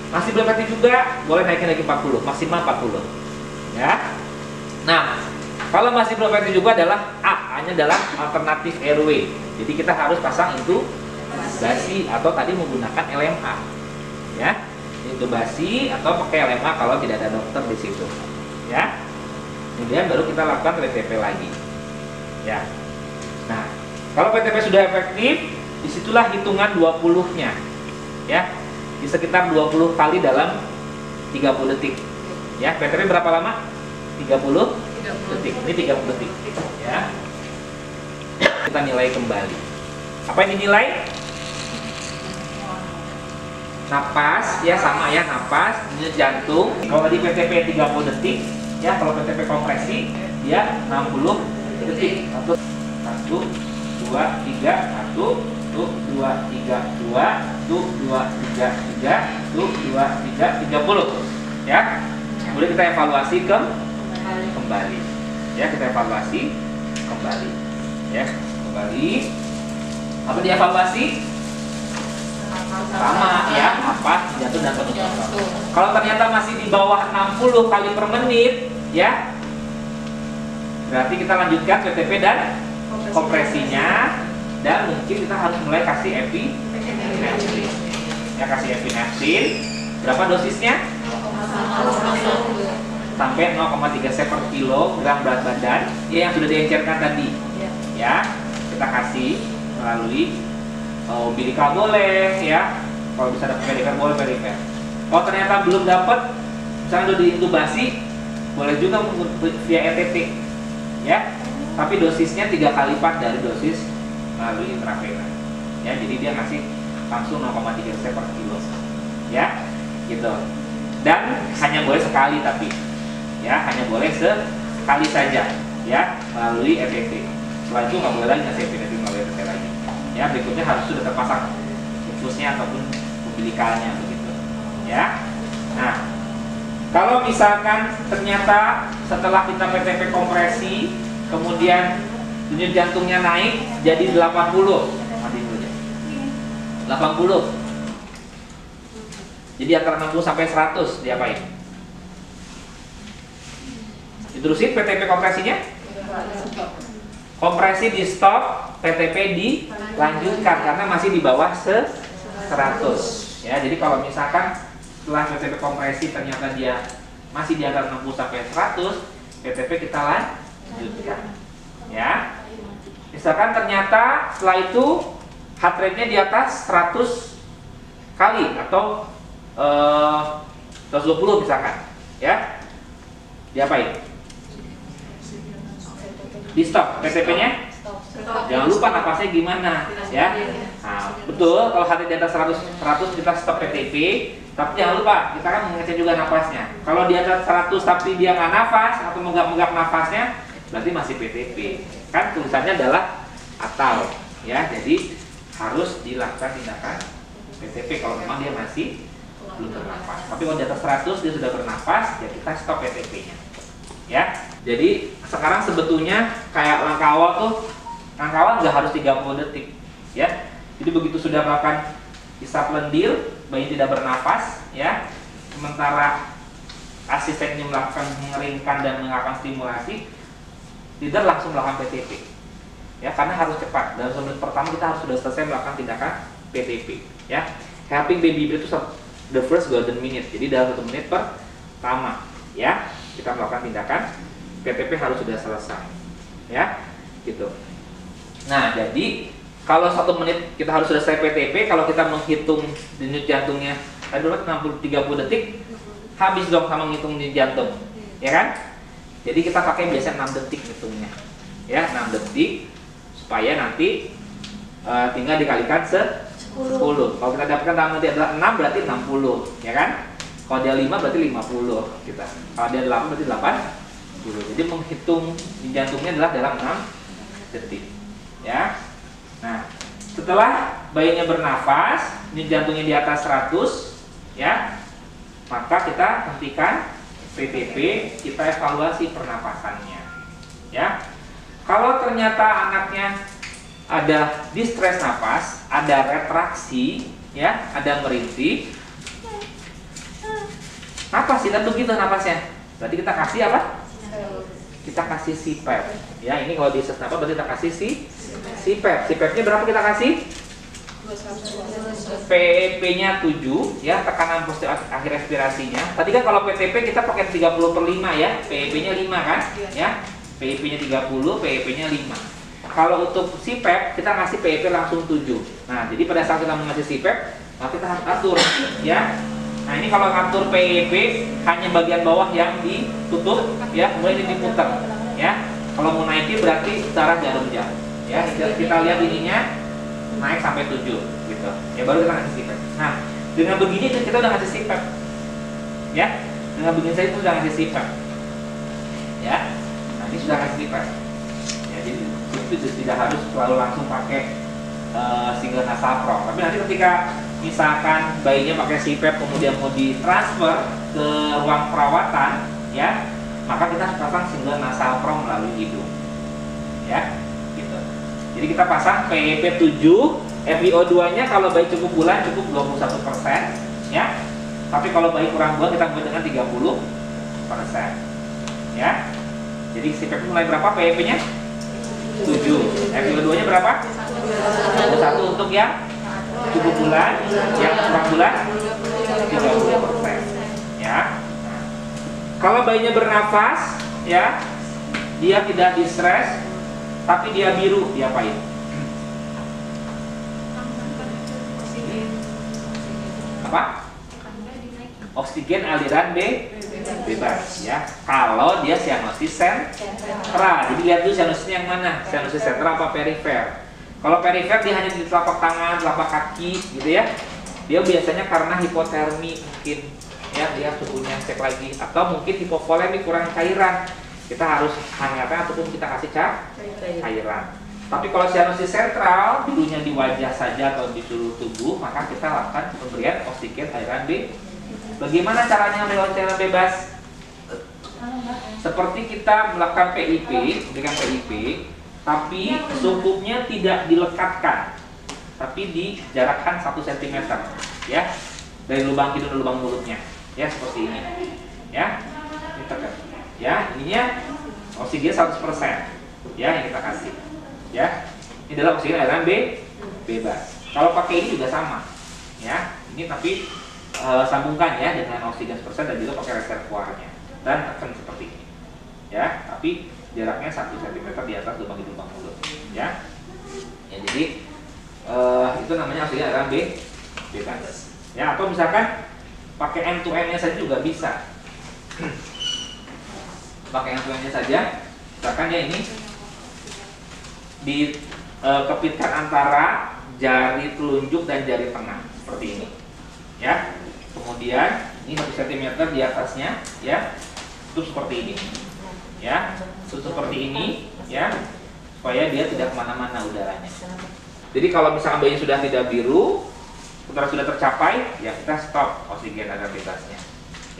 Masih belum efektif juga, boleh naikin lagi 40, maksimal 40 ya. Nah, kalau masih belum efektif juga adalah A-nya adalah alternatif airway. Jadi kita harus pasang intubasi atau tadi menggunakan LMA ya. Intubasi atau pakai LMA kalau tidak ada dokter di situ ya. Kemudian baru kita lakukan PTP lagi ya. Nah, kalau PTP sudah efektif, disitulah hitungan 20-nya ya. Di sekitar 20 kali dalam 30 detik ya. PTP berapa lama? 30 detik. Ini 30 detik ya. Kita nilai kembali. Apa yang dinilai? Napas ya, sama ya, napas, denyut jantung. Kalau tadi PTP 30 detik, Ya, kalau PTP kompresi dia 60 detik. 1 2 3 1 2 3 2 1 2 3 3 1 2 3 30 ya. Kemudian kita evaluasi kembali. Ya, kita evaluasi kembali. Ya, kembali. Apa dievaluasi? Sama ya, napas, jantung dan penutup. Kalau ternyata masih di bawah 60 kali per menit, ya, berarti kita lanjutkan PTP dan kompresinya, dan mungkin kita harus mulai kasih epinefrin. Ya, kasih epinefrin. Berapa dosisnya? Sampai 0,3 cc per kilogram berat badan, ya, yang sudah diencerkan tadi. Ya, kita kasih melalui umbilical boleh, ya. Kalau bisa dapat perifer boleh perifer. Kalau ternyata belum dapat, misalnya udah diintubasi, boleh juga via ETT, ya. Tapi dosisnya 3 kali lipat dari dosis melalui intravena. Ya, jadi dia ngasih langsung 0,3 cc per kilo, ya, gitu. Dan hanya boleh sekali, tapi, ya, hanya boleh sekali saja, ya, melalui ETT. Setelah itu nggak boleh lagi ngasih epinefrin melalui ETT lagi. Ya, berikutnya harus sudah terpasang infusnya ataupun umbilikalnya begitu. Ya. Nah, kalau misalkan ternyata setelah kita PTP kompresi, kemudian denyut jantungnya naik jadi 80, mati dulu ya. 80. Jadi antara 60 sampai 100 diapain? Diterusin PTP kompresinya? Kompresi di stop, PTP dilanjutkan karena masih di bawah 100. Ya, jadi kalau misalkan setelah PTP kompresi ternyata dia masih di antara 60 sampai 100, PTP kita lanjutkan. Ya. Misalkan ternyata setelah itu heart rate-nya di atas 100 kali atau 120 misalkan, ya. Diapain? Di stop PTP-nya. Jangan lupa napasnya gimana, ya. Nah, betul, kalau hati di atas 100 kita stop PTP, tapi jangan lupa kita kan mengecek juga napasnya. Kalau di atas 100 tapi dia nggak nafas atau menggap-menggap nafasnya, berarti masih PTP. Kan tulisannya adalah atau, ya. Jadi harus dilakukan tindakan PTP kalau memang dia masih belum bernafas. Tapi kalau di atas 100 dia sudah bernafas, ya kita stop PTP-nya. Ya. Jadi sekarang sebetulnya kayak langkah awal tuh, langkah awal nggak harus 30 detik, ya. Jadi begitu sudah melakukan isap lendir, bayi tidak bernafas, ya. Sementara asistennya melakukan mengeringkan dan melakukan stimulasi, leader langsung melakukan PTP, ya. Karena harus cepat. Dalam 1 menit pertama kita harus sudah selesai melakukan tindakan PTP, ya. Helping baby breathe itu the first golden minute. Jadi dalam 1 menit pertama, ya, kita melakukan tindakan PTP harus sudah selesai, ya, gitu. Nah, jadi kalau 1 menit kita harus selesai PTP, kalau kita menghitung denyut jantungnya tadi 30 detik, habis dong sama menghitung denyut jantung, ya kan? Jadi kita pakai biasanya 6 detik hitungnya, ya, 6 detik supaya nanti tinggal dikalikan 10. Kalau kita dapatkan dalam nanti adalah 6 berarti 60, ya kan? Kalau dia 5 berarti 50 kita. Kalau dia 8 berarti 80. Jadi menghitung di jantungnya adalah dalam 6 detik. Ya. Nah, setelah bayinya bernafas, ini jantungnya di atas 100, ya. Maka kita hentikan PTP, kita evaluasi pernapasannya. Ya. Kalau ternyata anaknya ada distress napas, ada retraksi, ya, ada merintih, napas kita begitu napasnya. Berarti kita kasih apa? Kita kasih CPAP. Ya, ini kalau di sesak napas berarti kita kasih CPAP. CPAP-nya berapa kita kasih? PEP-nya 7, ya, tekanan positif akhir respirasinya. Tadi kan kalau PTP kita pakai 30/5, ya. PEP-nya 5 kan? Ya. PEP-nya 30, PEP-nya 5. Kalau untuk CPAP kita ngasih PEP langsung 7. Nah, jadi pada saat kita mengasih CPAP, maka kita harus atur, ya. Nah, ini kalau ngatur PEP hanya bagian bawah yang ditutup, ya, kemudian ini diputar, ya. Kalau mau naikin berarti secara jarum jam, ya. Kita lihat ininya naik sampai 7, gitu. Ya, baru kita ngasih CPAP. Nah, dengan begini kita udah ngasih CPAP, ya. Dengan begini saya itu udah ngasih CPAP. ya. Nah ini sudah kasih CPAP. Ya, jadi itu tidak harus selalu langsung pakai single nasal prong. Tapi nanti ketika misalkan bayinya pakai CPAP kemudian mau ditransfer ke ruang perawatan, ya, maka kita harus pasang single nasal prong melalui hidung, ya, gitu. Jadi kita pasang PEP 7, FiO2-nya kalau bayi cukup bulan cukup 21%, ya. Tapi kalau bayi kurang bulan kita buat dengan 30%, ya. Jadi CPAP mulai berapa PEP-nya? 7. FiO2-nya berapa? 1 untuk yang cukup bulan, yang kurang bulan 30%, ya. Kalau bayinya bernafas, ya, dia tidak distres, tapi dia biru, diapain? Apa? Oksigen aliran bebas, ya. Kalau dia sianosis sentral, jadi lihat dulu sianosisnya yang mana, sianosis sentral apa perifer. Kalau perifer dia hanya di telapak tangan, telapak kaki, gitu ya. Dia biasanya karena hipotermi mungkin, ya, dia suhunya cek lagi, atau mungkin hipovolemik kurang cairan. Kita harus hangatkan ataupun kita kasih cairan. Tapi kalau sianosis sentral, birunya di wajah saja atau di seluruh tubuh, maka kita lakukan pemberian oksigen aliran Bagaimana caranya ambil cairan bebas? Seperti kita melakukan PIP, memberikan PIP, tapi supupnya tidak dilekatkan, tapi dijarakkan 1 cm, ya, dari lubang hidung ke lubang mulutnya, ya, seperti ini, ya, ini tekan, ya, ininya oksigen 100%, ya, yang kita kasih, ya, ini adalah oksigen aliran bebas. Kalau pakai ini juga sama, ya, ini tapi sambungkan ya dengan oksigen 100% dan juga pakai reservoirnya dan tekan seperti ini, ya, tapi jaraknya 1 cm di atas lubang hidung lubang mulut, ya. Ya, jadi itu namanya oksigen aliran bebas, ya. Atau misalkan pakai M2M-nya saja juga bisa. Pakai M2M-nya saja, misalkan ya ini dikepitkan antara jari telunjuk dan jari tengah seperti ini, ya. Kemudian ini 1 cm di atasnya, ya, tutup seperti ini, ya, tutup seperti ini, ya, supaya dia tidak kemana-mana udaranya. Jadi kalau misalkan bayi sudah tidak biru, udara sudah tercapai, ya kita stop oksigen aliran bebasnya,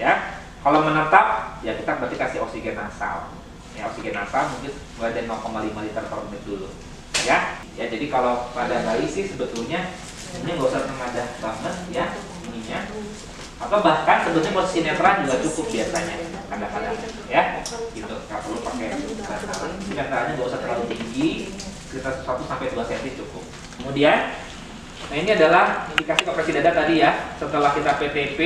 ya. Kalau menetap, ya kita berarti kasih oksigen nasal, ya, oksigen nasal mungkin mulai dari 0,5 liter per menit dulu, ya. Ya, jadi kalau pada bayi sih sebetulnya ini nggak usah tengadah banget, ya, ininya. Atau bahkan sebetulnya posisi netral juga cukup biasanya, kadang-kadang, ya, gitu, nggak perlu pakai netral. Netralnya nggak usah terlalu tinggi, sekitar 1-2 cm cukup. Kemudian, nah ini adalah indikasi kompresi dada tadi, ya. Setelah kita PTP,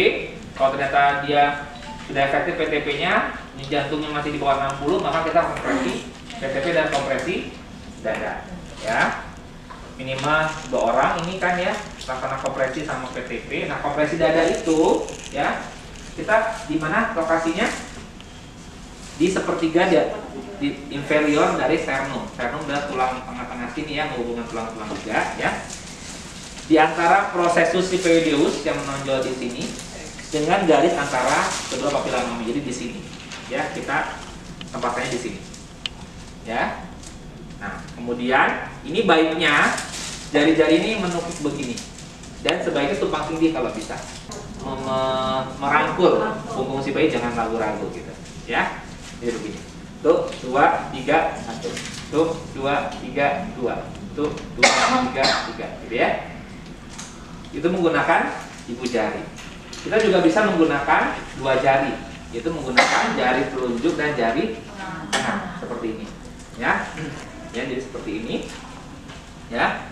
kalau ternyata dia sudah efektif PTP-nya, ini jantungnya masih di bawah 60, maka kita kompresi PTP dan kompresi dada, ya. Minimal 2 orang ini kan, ya, laksana kompresi sama PTP. Nah, kompresi dada itu, ya, kita di mana lokasinya? Di sepertiga di inferior dari sternum. Sternum adalah tulang tengah-tengah sini, ya, menghubungkan tulang-tulang juga, ya. Di antara processus siphoideus yang menonjol di sini dengan garis antara kedua papila mami. Jadi di sini, ya, kita tempatnya di sini, ya. Nah, kemudian ini baiknya jari-jari ini menukik begini, dan sebaiknya tumpang tindih kalau bisa, merangkul punggung si bayi, jangan ragu-ragu gitu, ya. Jadi begini, tuh 2, 3, 1, tuh 2, 3, 2, tuh 2, 3, 3, gitu, ya. Itu menggunakan ibu jari. Kita juga bisa menggunakan 2 jari, yaitu menggunakan jari telunjuk dan jari tengah seperti ini, ya. Ya, jadi seperti ini, ya,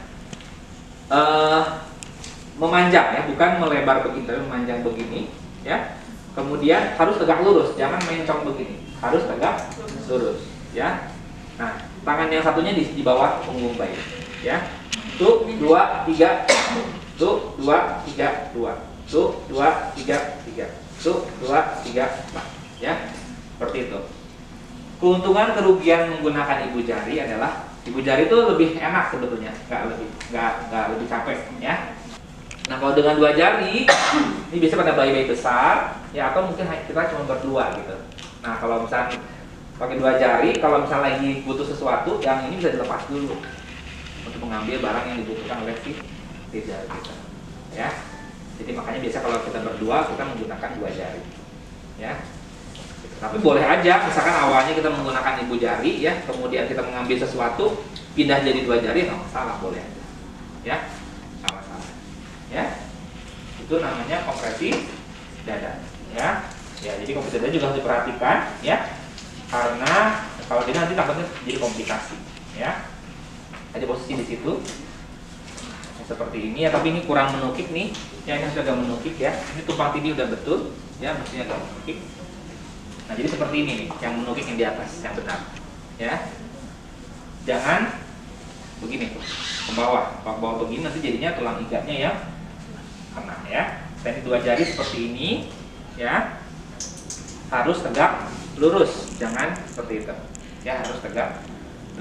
memanjang, ya, bukan melebar begini, tapi memanjang begini, ya. Kemudian harus tegak lurus, jangan mencong begini, harus tegak lurus, ya. Nah, tangan yang satunya di bawah punggung bayi, ya. Tuh 2, 3, tuh 2, 3, 2, tuh 2, 3, 3, tuh 2, 3, 4, ya, seperti itu. Keuntungan kerugian menggunakan ibu jari adalah ibu jari itu lebih enak sebetulnya, nggak lebih capek, ya. Nah, kalau dengan 2 jari, ini biasa pada bayi-bayi besar, ya, atau mungkin kita cuma berdua gitu. Nah, kalau misalnya pakai 2 jari. Kalau misalnya lagi butuh sesuatu, yang ini bisa dilepas dulu untuk mengambil barang yang dibutuhkan oleh si jari kita, ya. Jadi makanya biasa kalau kita berdua kita menggunakan 2 jari, ya. Tapi boleh aja, misalkan awalnya kita menggunakan ibu jari, ya, kemudian kita mengambil sesuatu pindah jadi 2 jari, nggak masalah, boleh aja, ya, sama-sama, ya. Itu namanya kompresi dada, ya. Ya, jadi kompresi dada juga harus diperhatikan, ya, karena kalau tidak nanti takutnya jadi komplikasi, ya. Ada posisi di situ seperti ini, ya, tapi ini kurang menukik nih, ya, ini sudah agak menukik, ya. Ini tumpang tindih udah betul, ya, mestinya agak menukik. Nah, jadi seperti ini nih, yang menukik yang di atas, yang benar, ya. Jangan begini tuh, ke bawah begini, nanti jadinya tulang iganya yang kena, ya. Dan 2 jari seperti ini, ya, harus tegak lurus, jangan seperti itu, ya, harus tegak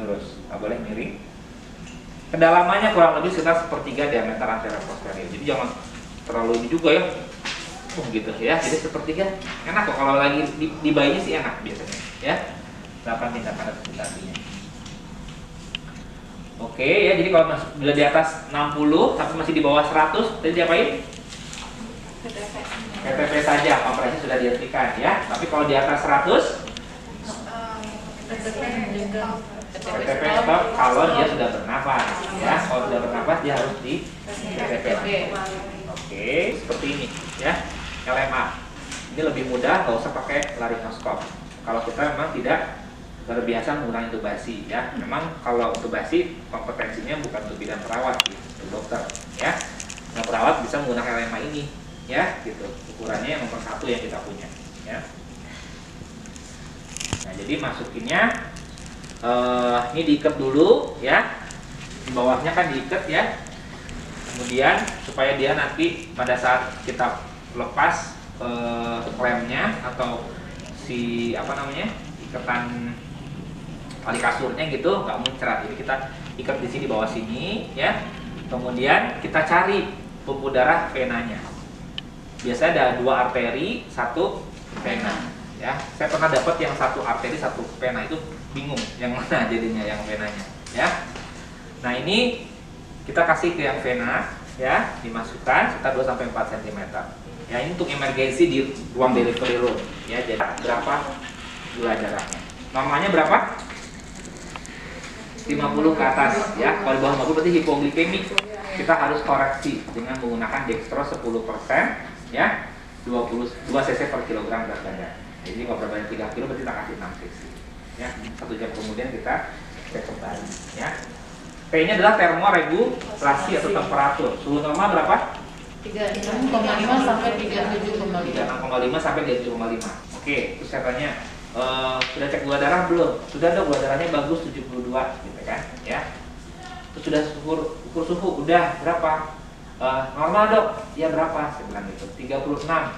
lurus, nggak boleh miring. Kedalamannya kurang lebih sekitar 1/3 diameter anterior posterior. Jadi jangan terlalu ini juga, ya, gitu, ya. Jadi 1/3 enak kok, kalau lagi di bayinya sih enak biasanya, ya. 8 tindakan representasinya. Oke, ya, jadi kalau bila di atas 60 tapi masih di bawah 100, tadi diapain? PTP saja, kompresi sudah dihentikan, ya. Tapi kalau di atas 100 PTP stop kalau dia sudah bernafas, ya. Kalau sudah bernafas dia harus di PTP lagi. Oke, seperti ini, ya. LMA ini lebih mudah, nggak usah pakai laryngoskop. Kalau kita memang tidak terbiasa menggunakan intubasi, ya. Memang kalau intubasi kompetensinya bukan untuk bidang perawat, untuk dokter, ya. Nah, perawat bisa menggunakan LMA ini, ya, gitu. Ukurannya yang nomor 1 yang kita punya, ya. Nah, jadi masukinnya ini diikat dulu, ya. Di bawahnya kan diikat, ya. Kemudian supaya dia nanti pada saat kita lepas klemnya atau si ikatan tali kasurnya gitu nggak muncrat. Jadi kita ikat di sini, bawah sini, ya. Kemudian kita cari pembuluh darah venanya. Biasanya ada 2 arteri, 1 vena, ya. Saya pernah dapat yang 1 arteri 1 vena, itu bingung yang mana jadinya yang venanya, ya. Nah, ini kita kasih ke yang vena, ya, dimasukkan sekitar 2-4 cm. Ya, ini untuk emergensi di ruang delivery room, ya. Jadi berapa gula darahnya? Normalnya berapa? 50 ke atas, ya. Kalau di bawah 50 berarti hipoglikemik. Kita harus koreksi dengan menggunakan dextrose 10%, ya. 22 cc per kilogram berat badan. Jadi kalau berat badan 3 kg berarti kita kasih 6 cc. Ya, 1 jam kemudian kita cek kembali, ya. P-nya adalah termoregulasi atau temperatur. Suhu normal berapa? 36,5 sampai 37,5. 36,5 sampai 37,5. Oke, terus saya tanya, sudah cek gula darah belum? Sudah, dong, gula darahnya bagus 72, gitu kan, ya. Terus sudah ukur suhu, udah berapa? Normal, dok. Ya, berapa? Saya bilang gitu. 36.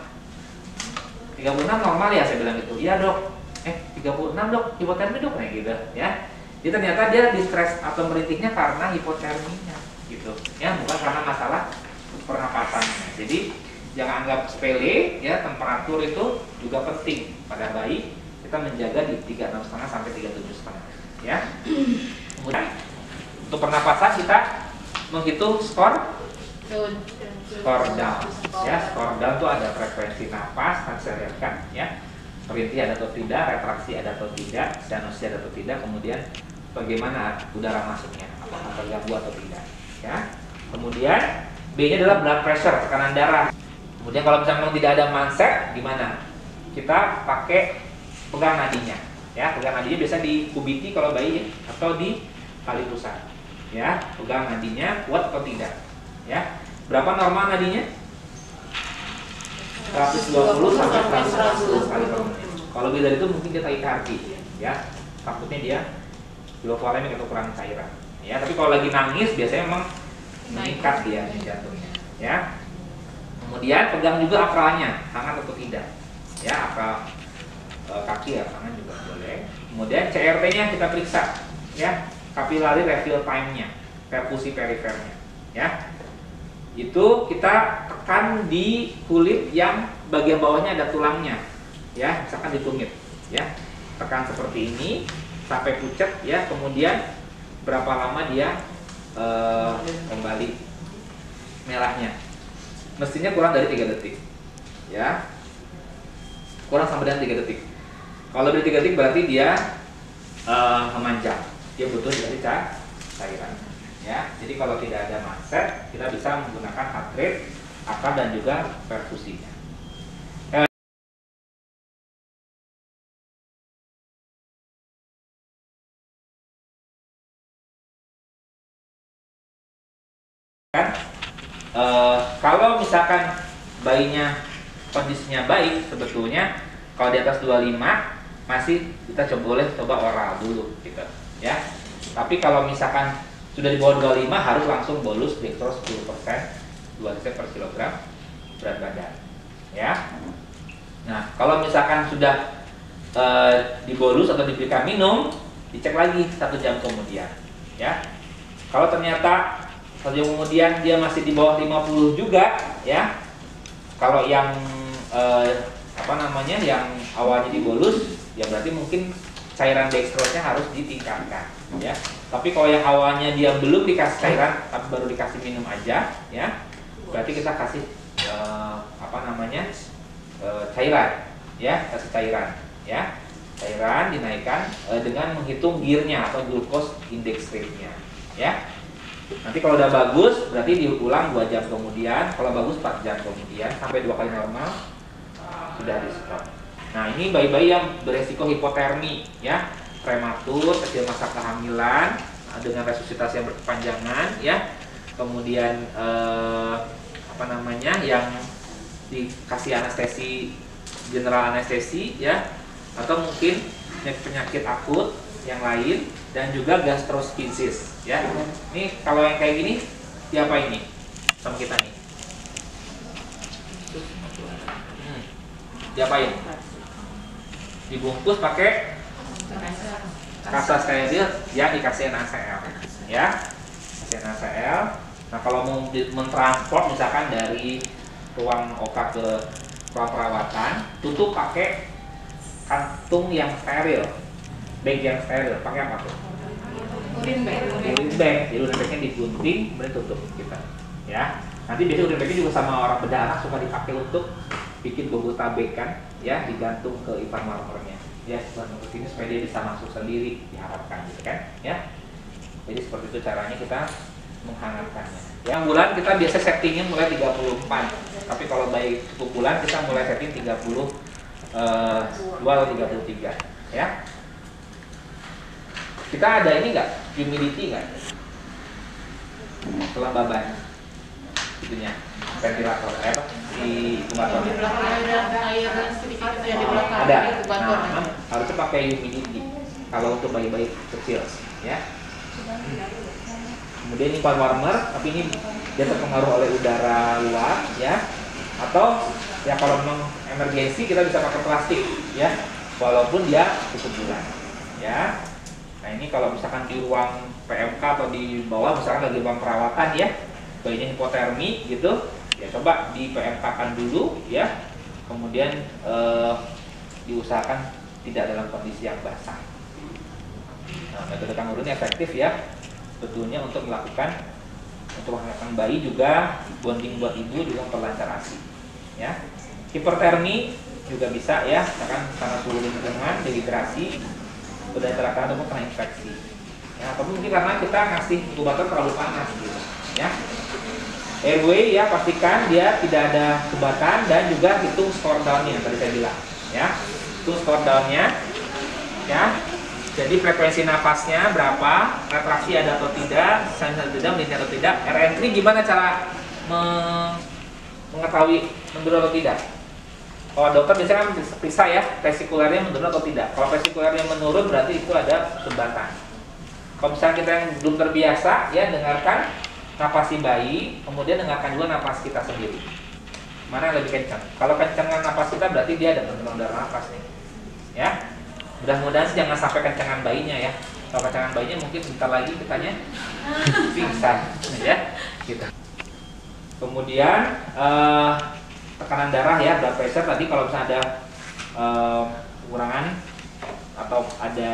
36 normal ya, saya bilang gitu. Iya, dok. 36, dok. Hipotermi, dok, kayak gitu, ya. Jadi ternyata dia distres atau merintihnya karena hipoterminya, gitu, ya, bukan karena masalah pernapasannya. Jadi jangan anggap sepele, ya. Temperatur itu juga penting pada bayi. Kita menjaga di 36,5 sampai 37,5, ya. Kemudian untuk pernapasan kita menghitung skor down, ya. Skor down itu ada frekuensi napas, nanti saya lihatkan, ya. Perintih ada atau tidak, retraksi ada atau tidak, cyanosis ada atau tidak, kemudian bagaimana udara masuknya, apakah terganggu atau tidak, ya. Kemudian B-nya adalah blood pressure, tekanan darah. Kemudian kalau misalnya memang tidak ada manset, gimana? Kita pakai pegang nadinya, ya. Pegang nadinya biasa di kubiti kalau bayi, ya, atau di tali pusat, ya. Pegang nadinya kuat atau tidak, ya. Berapa normal nadinya? 120 sampai 140 kali per menit. Kalau lebih dari itu mungkin dia takikardi, ya. Takutnya dia hipovolemik atau kurang cairan, ya. Tapi kalau lagi nangis biasanya memang meningkat dia jantungnya, ya. Kemudian pegang juga akralnya, hangat atau tidak, ya. Akral kaki ya, tangan juga boleh. Kemudian CRT-nya kita periksa, ya. Capillary refill time-nya, perfusi perifernya, ya. Itu kita tekan di kulit yang bagian bawahnya ada tulangnya, ya. Misalkan di tumit, ya. tekan seperti ini sampai pucat ya, kemudian berapa lama dia kembali merahnya. Mestinya kurang dari 3 detik ya, kurang sampai dengan 3 detik. Kalau lebih 3 detik berarti dia memanjang, dia butuh dari cairan ya. Jadi kalau tidak ada manset, kita bisa menggunakan heart rate, akar, dan juga perfusinya. Kalau misalkan bayinya kondisinya baik, sebetulnya kalau di atas 25 masih kita boleh coba oral dulu gitu ya. Tapi kalau misalkan sudah di bawah 25 harus langsung bolus dextrose 10%, 2 cc per kilogram berat badan ya. Nah, kalau misalkan sudah dibolus atau diberikan minum, dicek lagi 1 jam kemudian ya. Kalau ternyata 1 jam kemudian dia masih di bawah 50 juga ya. Kalau yang yang awalnya dibolus, ya berarti mungkin cairan dextrose-nya harus ditingkatkan ya. Tapi kalau yang awalnya dia belum dikasih cairan tapi baru dikasih minum aja ya, berarti kita kasih cairan ya, kasih cairan ya. Cairan dinaikkan dengan menghitung GIR-nya atau glucose index rate-nya ya. Nanti kalau udah bagus berarti diulang 2 jam kemudian, kalau bagus 4 jam kemudian sampai 2 kali normal sudah di stop. Nah, ini bayi-bayi yang beresiko hipotermi ya, prematur, kecil masa kehamilan dengan resusitasi yang berkepanjangan ya. Kemudian yang dikasih anestesi general anestesi ya, atau mungkin penyakit akut yang lain, dan juga gastroskisis ya. Ini kalau yang kayak gini siapa ini sama kita nih? Diapain? Dibungkus pakai kasa steril ya, dikasih NaCl ya, kasih NaCl. Nah, kalau mau mentransport misalkan dari ruang OK ke ruang perawatan, tutup pakai kantung yang steril, bag yang steril. Pakai apa tuh? Urin bag. Urin bag. Jadi urin bagnya digunting, kemudian tutup kita ya. Nanti biasanya urin bagnya juga sama orang berdarah suka dipakai untuk bikin bubur tabek kan ya, digantung ke ipar marmernya ya, ke sini supaya dia bisa masuk sendiri, diharapkan gitu kan ya. Jadi seperti itu caranya kita menghangatkannya ya. Bulan kita biasa settingnya mulai 34, tapi kalau bayi cukup bulan kita mulai setting 32 atau 33 ya. Kita ada ini enggak, humidity enggak, kelembaban itunya, ventilator di inkubator ada. Nah, harusnya pakai humidity kalau untuk bayi-bayi kecil ya. Kemudian ini pan warmer, tapi ini dia terpengaruh oleh udara luar ya, atau ya kalau memang emergensi kita bisa pakai plastik ya, walaupun dia cukup bulan ya. Nah, ini kalau misalkan di ruang PMK atau di bawah misalkan lagi ruang perawatan ya, bayinya hipotermi gitu ya, coba di PMK-kan dulu ya, kemudian diusahakan tidak dalam kondisi yang basah. Nah, metode kangguru ini efektif ya sebetulnya untuk menghangatkan bayi, juga bonding buat ibu, juga memperlancar ASI ya. Hipertermi juga bisa ya, misalkan karena suhu lingkungan, dehidrasi, sudah terkena ataupun kena infeksi ya, atau mungkin karena kita ngasih inkubator terlalu panas gitu ya. Airway ya, pastikan dia tidak ada subatan, dan juga hitung skor down-nya yang tadi saya bilang ya. Hitung skor down-nya ya. Jadi frekuensi nafasnya berapa, retraksi ada atau tidak, sinus atau tidak, menit atau tidak. R-entry gimana cara mengetahui menurun atau tidak? Kalau dokter biasanya kan pisah ya, vesikulernya menurun atau tidak. Kalau vesikulernya menurun berarti itu ada sumbatan. Kalau misalnya kita yang belum terbiasa ya, dengarkan napas si bayi, kemudian dengarkan juga napas kita sendiri. Mana yang lebih kencang? Kalau kencangan napas kita berarti dia ada penurunan udara napas nih ya. Mudah-mudahan sih jangan sampai kencangan bayinya ya. Kalau kencangan bayinya mungkin sebentar lagi kitanya pingsan ya gitu. Kemudian tekanan darah ya, blood pressure tadi kalau misalnya ada pengurangan atau ada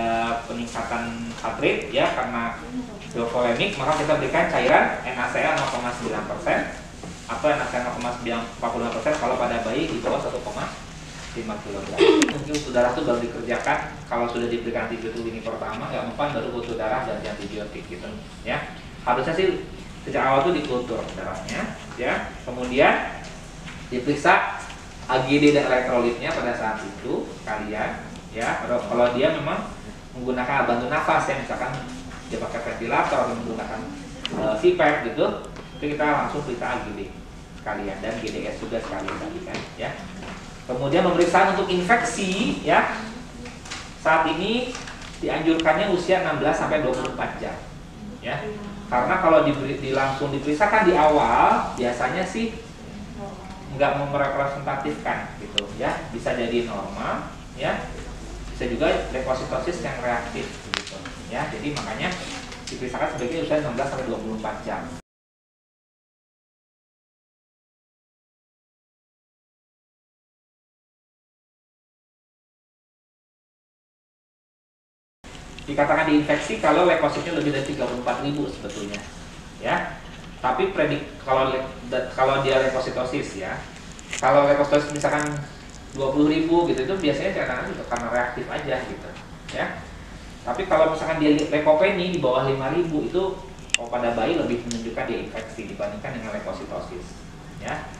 peningkatan heart rate ya karena hipovolemik, maka kita berikan cairan NaCl 0,9% atau NaCl 0,45% kalau pada bayi di bawah 1,5 kg. Mungkin ultur darah itu baru dikerjakan kalau sudah diberikan antibiotik lini pertama, yang mempan baru ultur darah dan antibiotik gitu ya. Harusnya sih sejak awal itu dikultur darahnya ya, kemudian diperiksa AGD dan elektrolitnya pada saat itu kalian ya. Kalau dia memang menggunakan bantu nafas ya, misalkan dia pakai ventilator atau menggunakan CPAP gitu, itu kita langsung periksa AGD kalian dan GDS juga sekali tadi kan ya. Kemudian pemeriksaan untuk infeksi ya, saat ini dianjurkannya usia 16 sampai 24 jam ya. Karena kalau langsung diperiksakan di awal biasanya sih nggak merepresentatifkan gitu ya, bisa jadi normal ya, bisa juga leukositosis yang reaktif gitu ya. Jadi makanya diperiksakan sebaiknya usia 16 sampai 24 jam. Dikatakan diinfeksi kalau leukositnya lebih dari 34.000 sebetulnya ya. Tapi kalau dia leukositosis ya, kalau leukositosis misalkan 20.000 gitu, itu biasanya kadang-kadang juga karena reaktif aja gitu ya. Tapi kalau misalkan dia leukopeni di bawah 5.000 itu pada bayi lebih menunjukkan dia infeksi dibandingkan dengan leukositosis ya.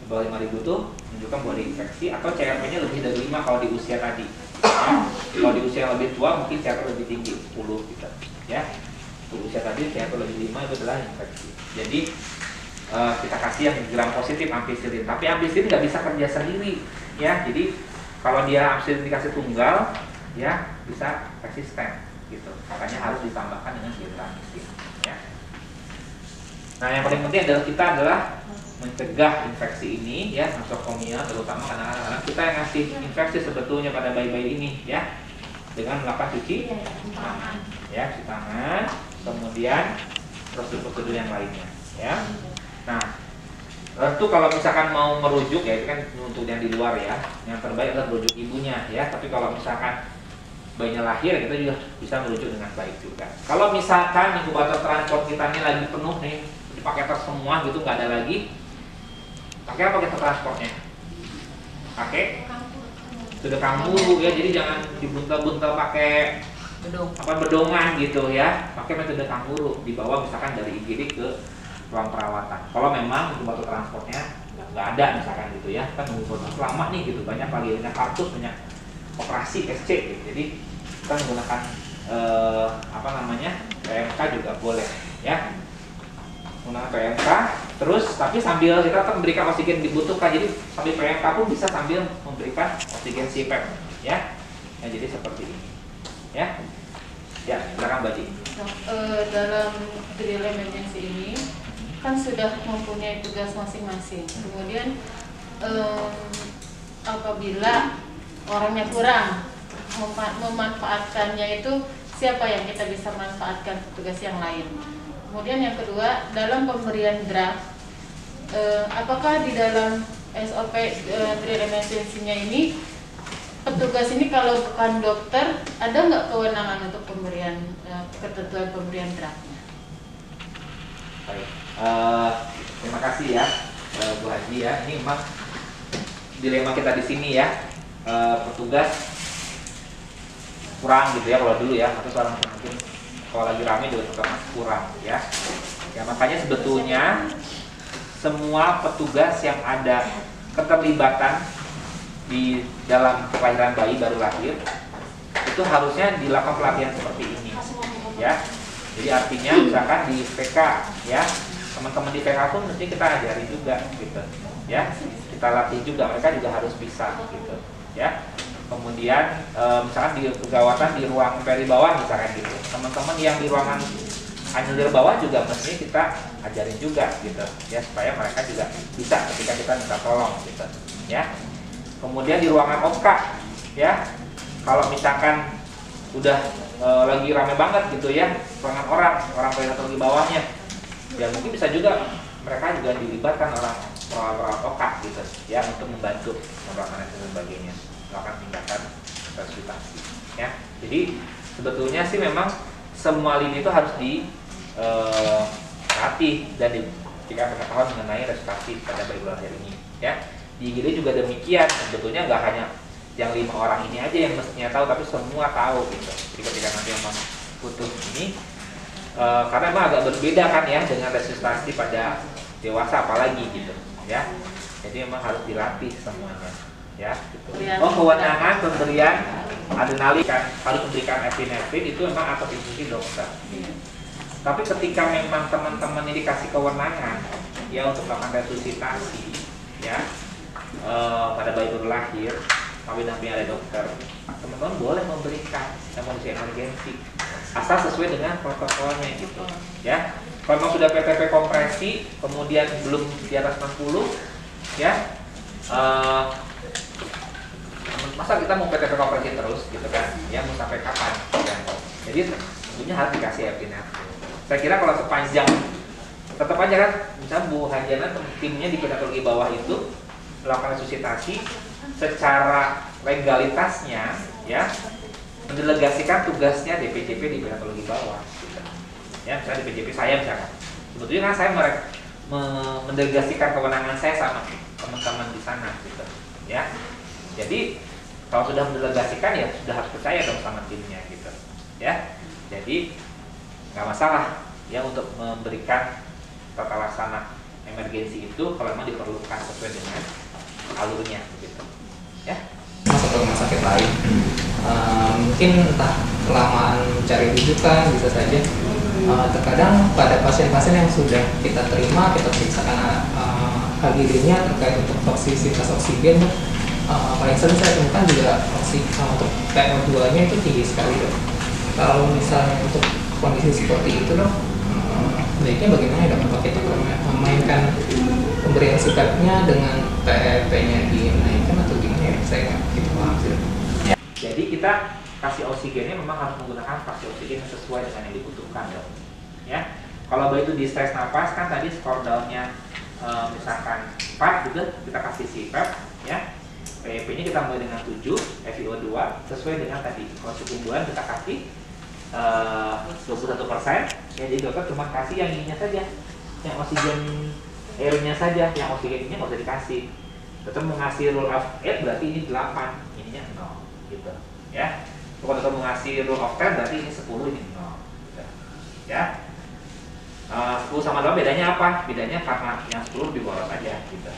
Di bawah 5.000 itu menunjukkan bahwa dia infeksi, atau CRP-nya lebih dari 5 kalau di usia tadi ya. Kalau di usia yang lebih tua mungkin CRP lebih tinggi 10 gitu ya. Di usia tadi CRP lebih 5 itu adalah infeksi. Jadi kita kasih yang gram positif ampicillin, tapi ampicillin nggak bisa kerja sendiri ya. Jadi kalau dia ampicillin dikasih tunggal ya bisa resisten gitu, makanya harus ditambahkan dengan gentamicin ya. Nah yang paling penting adalah kita mencegah infeksi ini ya, nosokomia terutama karena anak-anak kita yang ngasih infeksi sebetulnya pada bayi-bayi ini ya, dengan melakukan cuci tangan ya, cuci tangan, kemudian prosedur-prosedur yang lainnya ya. Nah tentu kalau misalkan mau merujuk ya, itu kan untuk yang di luar ya, yang terbaik adalah merujuk ibunya ya. Tapi kalau misalkan bayinya lahir, kita juga bisa merujuk dengan baik juga. Kalau misalkan inkubator transport kita ini lagi penuh nih, dipakai tas semua gitu, nggak ada lagi, pakai apa kita transportnya? Pakai sudah kanguru ya, jadi jangan dibuntel-buntel pakai bedongan gitu ya. Pakai metode kanguru, dibawa misalkan dari IGD ke ruang perawatan. Kalau memang inkubator transportnya nggak ada misalkan gitu ya, kan nunggu lama nih gitu, banyak kartus, banyak operasi SC gitu. Jadi kita menggunakan PMK juga boleh ya, menggunakan PMK terus, tapi sambil kita tetap memberikan oksigen dibutuhkan. Jadi sambil PMK pun bisa sambil memberikan oksigen CPAP ya. Nah, jadi seperti ini ya. Ya, silakan Mbak Ji. Dalam drill emergency ini kan sudah mempunyai tugas masing-masing. Kemudian apabila orangnya kurang, memanfaatkannya itu siapa yang kita bisa manfaatkan tugas yang lain. Kemudian yang kedua, dalam pemberian draft, apakah di dalam SOP drill emergency-nya ini petugas ini kalau bukan dokter, ada nggak kewenangan untuk pemberian ketentuan pemberian draftnya? Baik, terima kasih ya Bu Haji ya. Ini memang dilema kita di sini ya. Petugas kurang gitu ya kalau dulu ya, atau sekarang mungkin kalau lagi rame juga tetap masih kurang ya. Ya makanya sebetulnya semua petugas yang ada keterlibatan di dalam kelahiran bayi baru lahir itu harusnya dilakukan pelatihan seperti ini ya. Jadi artinya misalkan di PK ya, teman-teman di PK pun mesti kita ajari juga gitu ya, kita latih juga, mereka juga harus bisa gitu ya. Kemudian misalkan di kegawatan di ruang peri bawah misalkan gitu, teman-teman yang di ruangan anjuran bawah juga mestinya kita ajarin juga gitu ya, supaya mereka juga bisa ketika kita minta tolong gitu ya. Kemudian di ruangan OK ya, kalau misalkan udah lagi rame banget gitu ya, ruangan orang predator di bawahnya ya, mungkin bisa juga mereka juga dilibatkan orang perawat OK gitu ya, untuk membantu melakukan dan sebagainya, melakukan tindakan resusitasi. ya. Jadi sebetulnya sih memang semua lini itu harus dilatih dan diberikan pengetahuan mengenai resultasi pada bayi baru lahir ini, ya. Di IGD juga demikian, sebetulnya nggak hanya yang 5 orang ini aja yang mestinya tahu, tapi semua tahu gitu. Jadi ketika nanti memang butuh ini, karena memang agak berbeda kan ya dengan resultasi pada dewasa apalagi gitu, ya. Jadi memang harus dilatih semuanya, ya. Gitu. Oh, kewenangan pemberian adrenalin kan harus memberikan epinefrin itu memang atas instruksi dokter. Tapi ketika memang teman-teman ini dikasih kewenangan ya untuk melakukan resusitasi, ya, pada bayi baru lahir, kami dampingi oleh dokter, teman-teman boleh memberikan kondisi emergensi asal sesuai dengan protokolnya gitu, ya. Kalau memang sudah PTP kompresi kemudian belum di atas 60, ya, masa kita mau PTP kompresi terus gitu kan, ya, mau sampai kapan ya. Jadi tentunya harus dikasih epinefrin. Saya kira kalau sepanjang tetap aja kan, misalnya Bu Hajana timnya di pediatri bawah itu melakukan resusitasi secara legalitasnya, ya, mendelegasikan tugasnya DPJP di pediatri bawah gitu. Ya, misalnya DPJP saya misalkan, sebetulnya kan saya mendelegasikan kewenangan saya sama teman-teman di sana gitu, ya. Jadi kalau sudah mendelegasikan ya sudah harus percaya dong sama timnya gitu, ya. Jadi nggak masalah ya untuk memberikan tata laksana emergensi itu kalau memang diperlukan sesuai dengan alurnya begitu, ya. Masuk ke rumah sakit lain, mungkin entah kelamaan mencari rujukan bisa saja. Terkadang pada pasien-pasien yang sudah kita terima, kita periksakan HGD-nya terkait untuk toksisitas oksigen, paling sering saya temukan juga untuk PO2-nya itu tinggi sekali, dok. Kalau misalnya untuk kondisi seperti itu, dok, baiknya bagaimana ya, dok? Apakah kita memainkan pemberian CPAP-nya dengan PEP-nya dinaikkan atau gimana ya? Saya nggak gitu paham sih, dok. Ya. Jadi kita kasih oksigennya memang harus menggunakan fraksi oksigen yang sesuai dengan yang dibutuhkan, dok. Ya, kalau bayi itu distress napas kan tadi skor down-nya misalkan 4 gitu, kita kasih CPAP, ya. PEP-nya kita mulai dengan 7, FiO2 sesuai dengan tadi. Kalau suku bulan kita kasih 21%, ya, jadi dokter cuma kasih yang ininya saja, yang oksigen airnya saja, yang oksigennya nggak usah dikasih. Dokter mau ngasih rule of 8 berarti ini 8, ininya 0 gitu, ya. Kalau dokter mau ngasih rule of 10 berarti ini 10, ini 0 gitu, ya. 10 sama 2 bedanya apa? Bedanya karena yang 10 lebih boros aja gitu.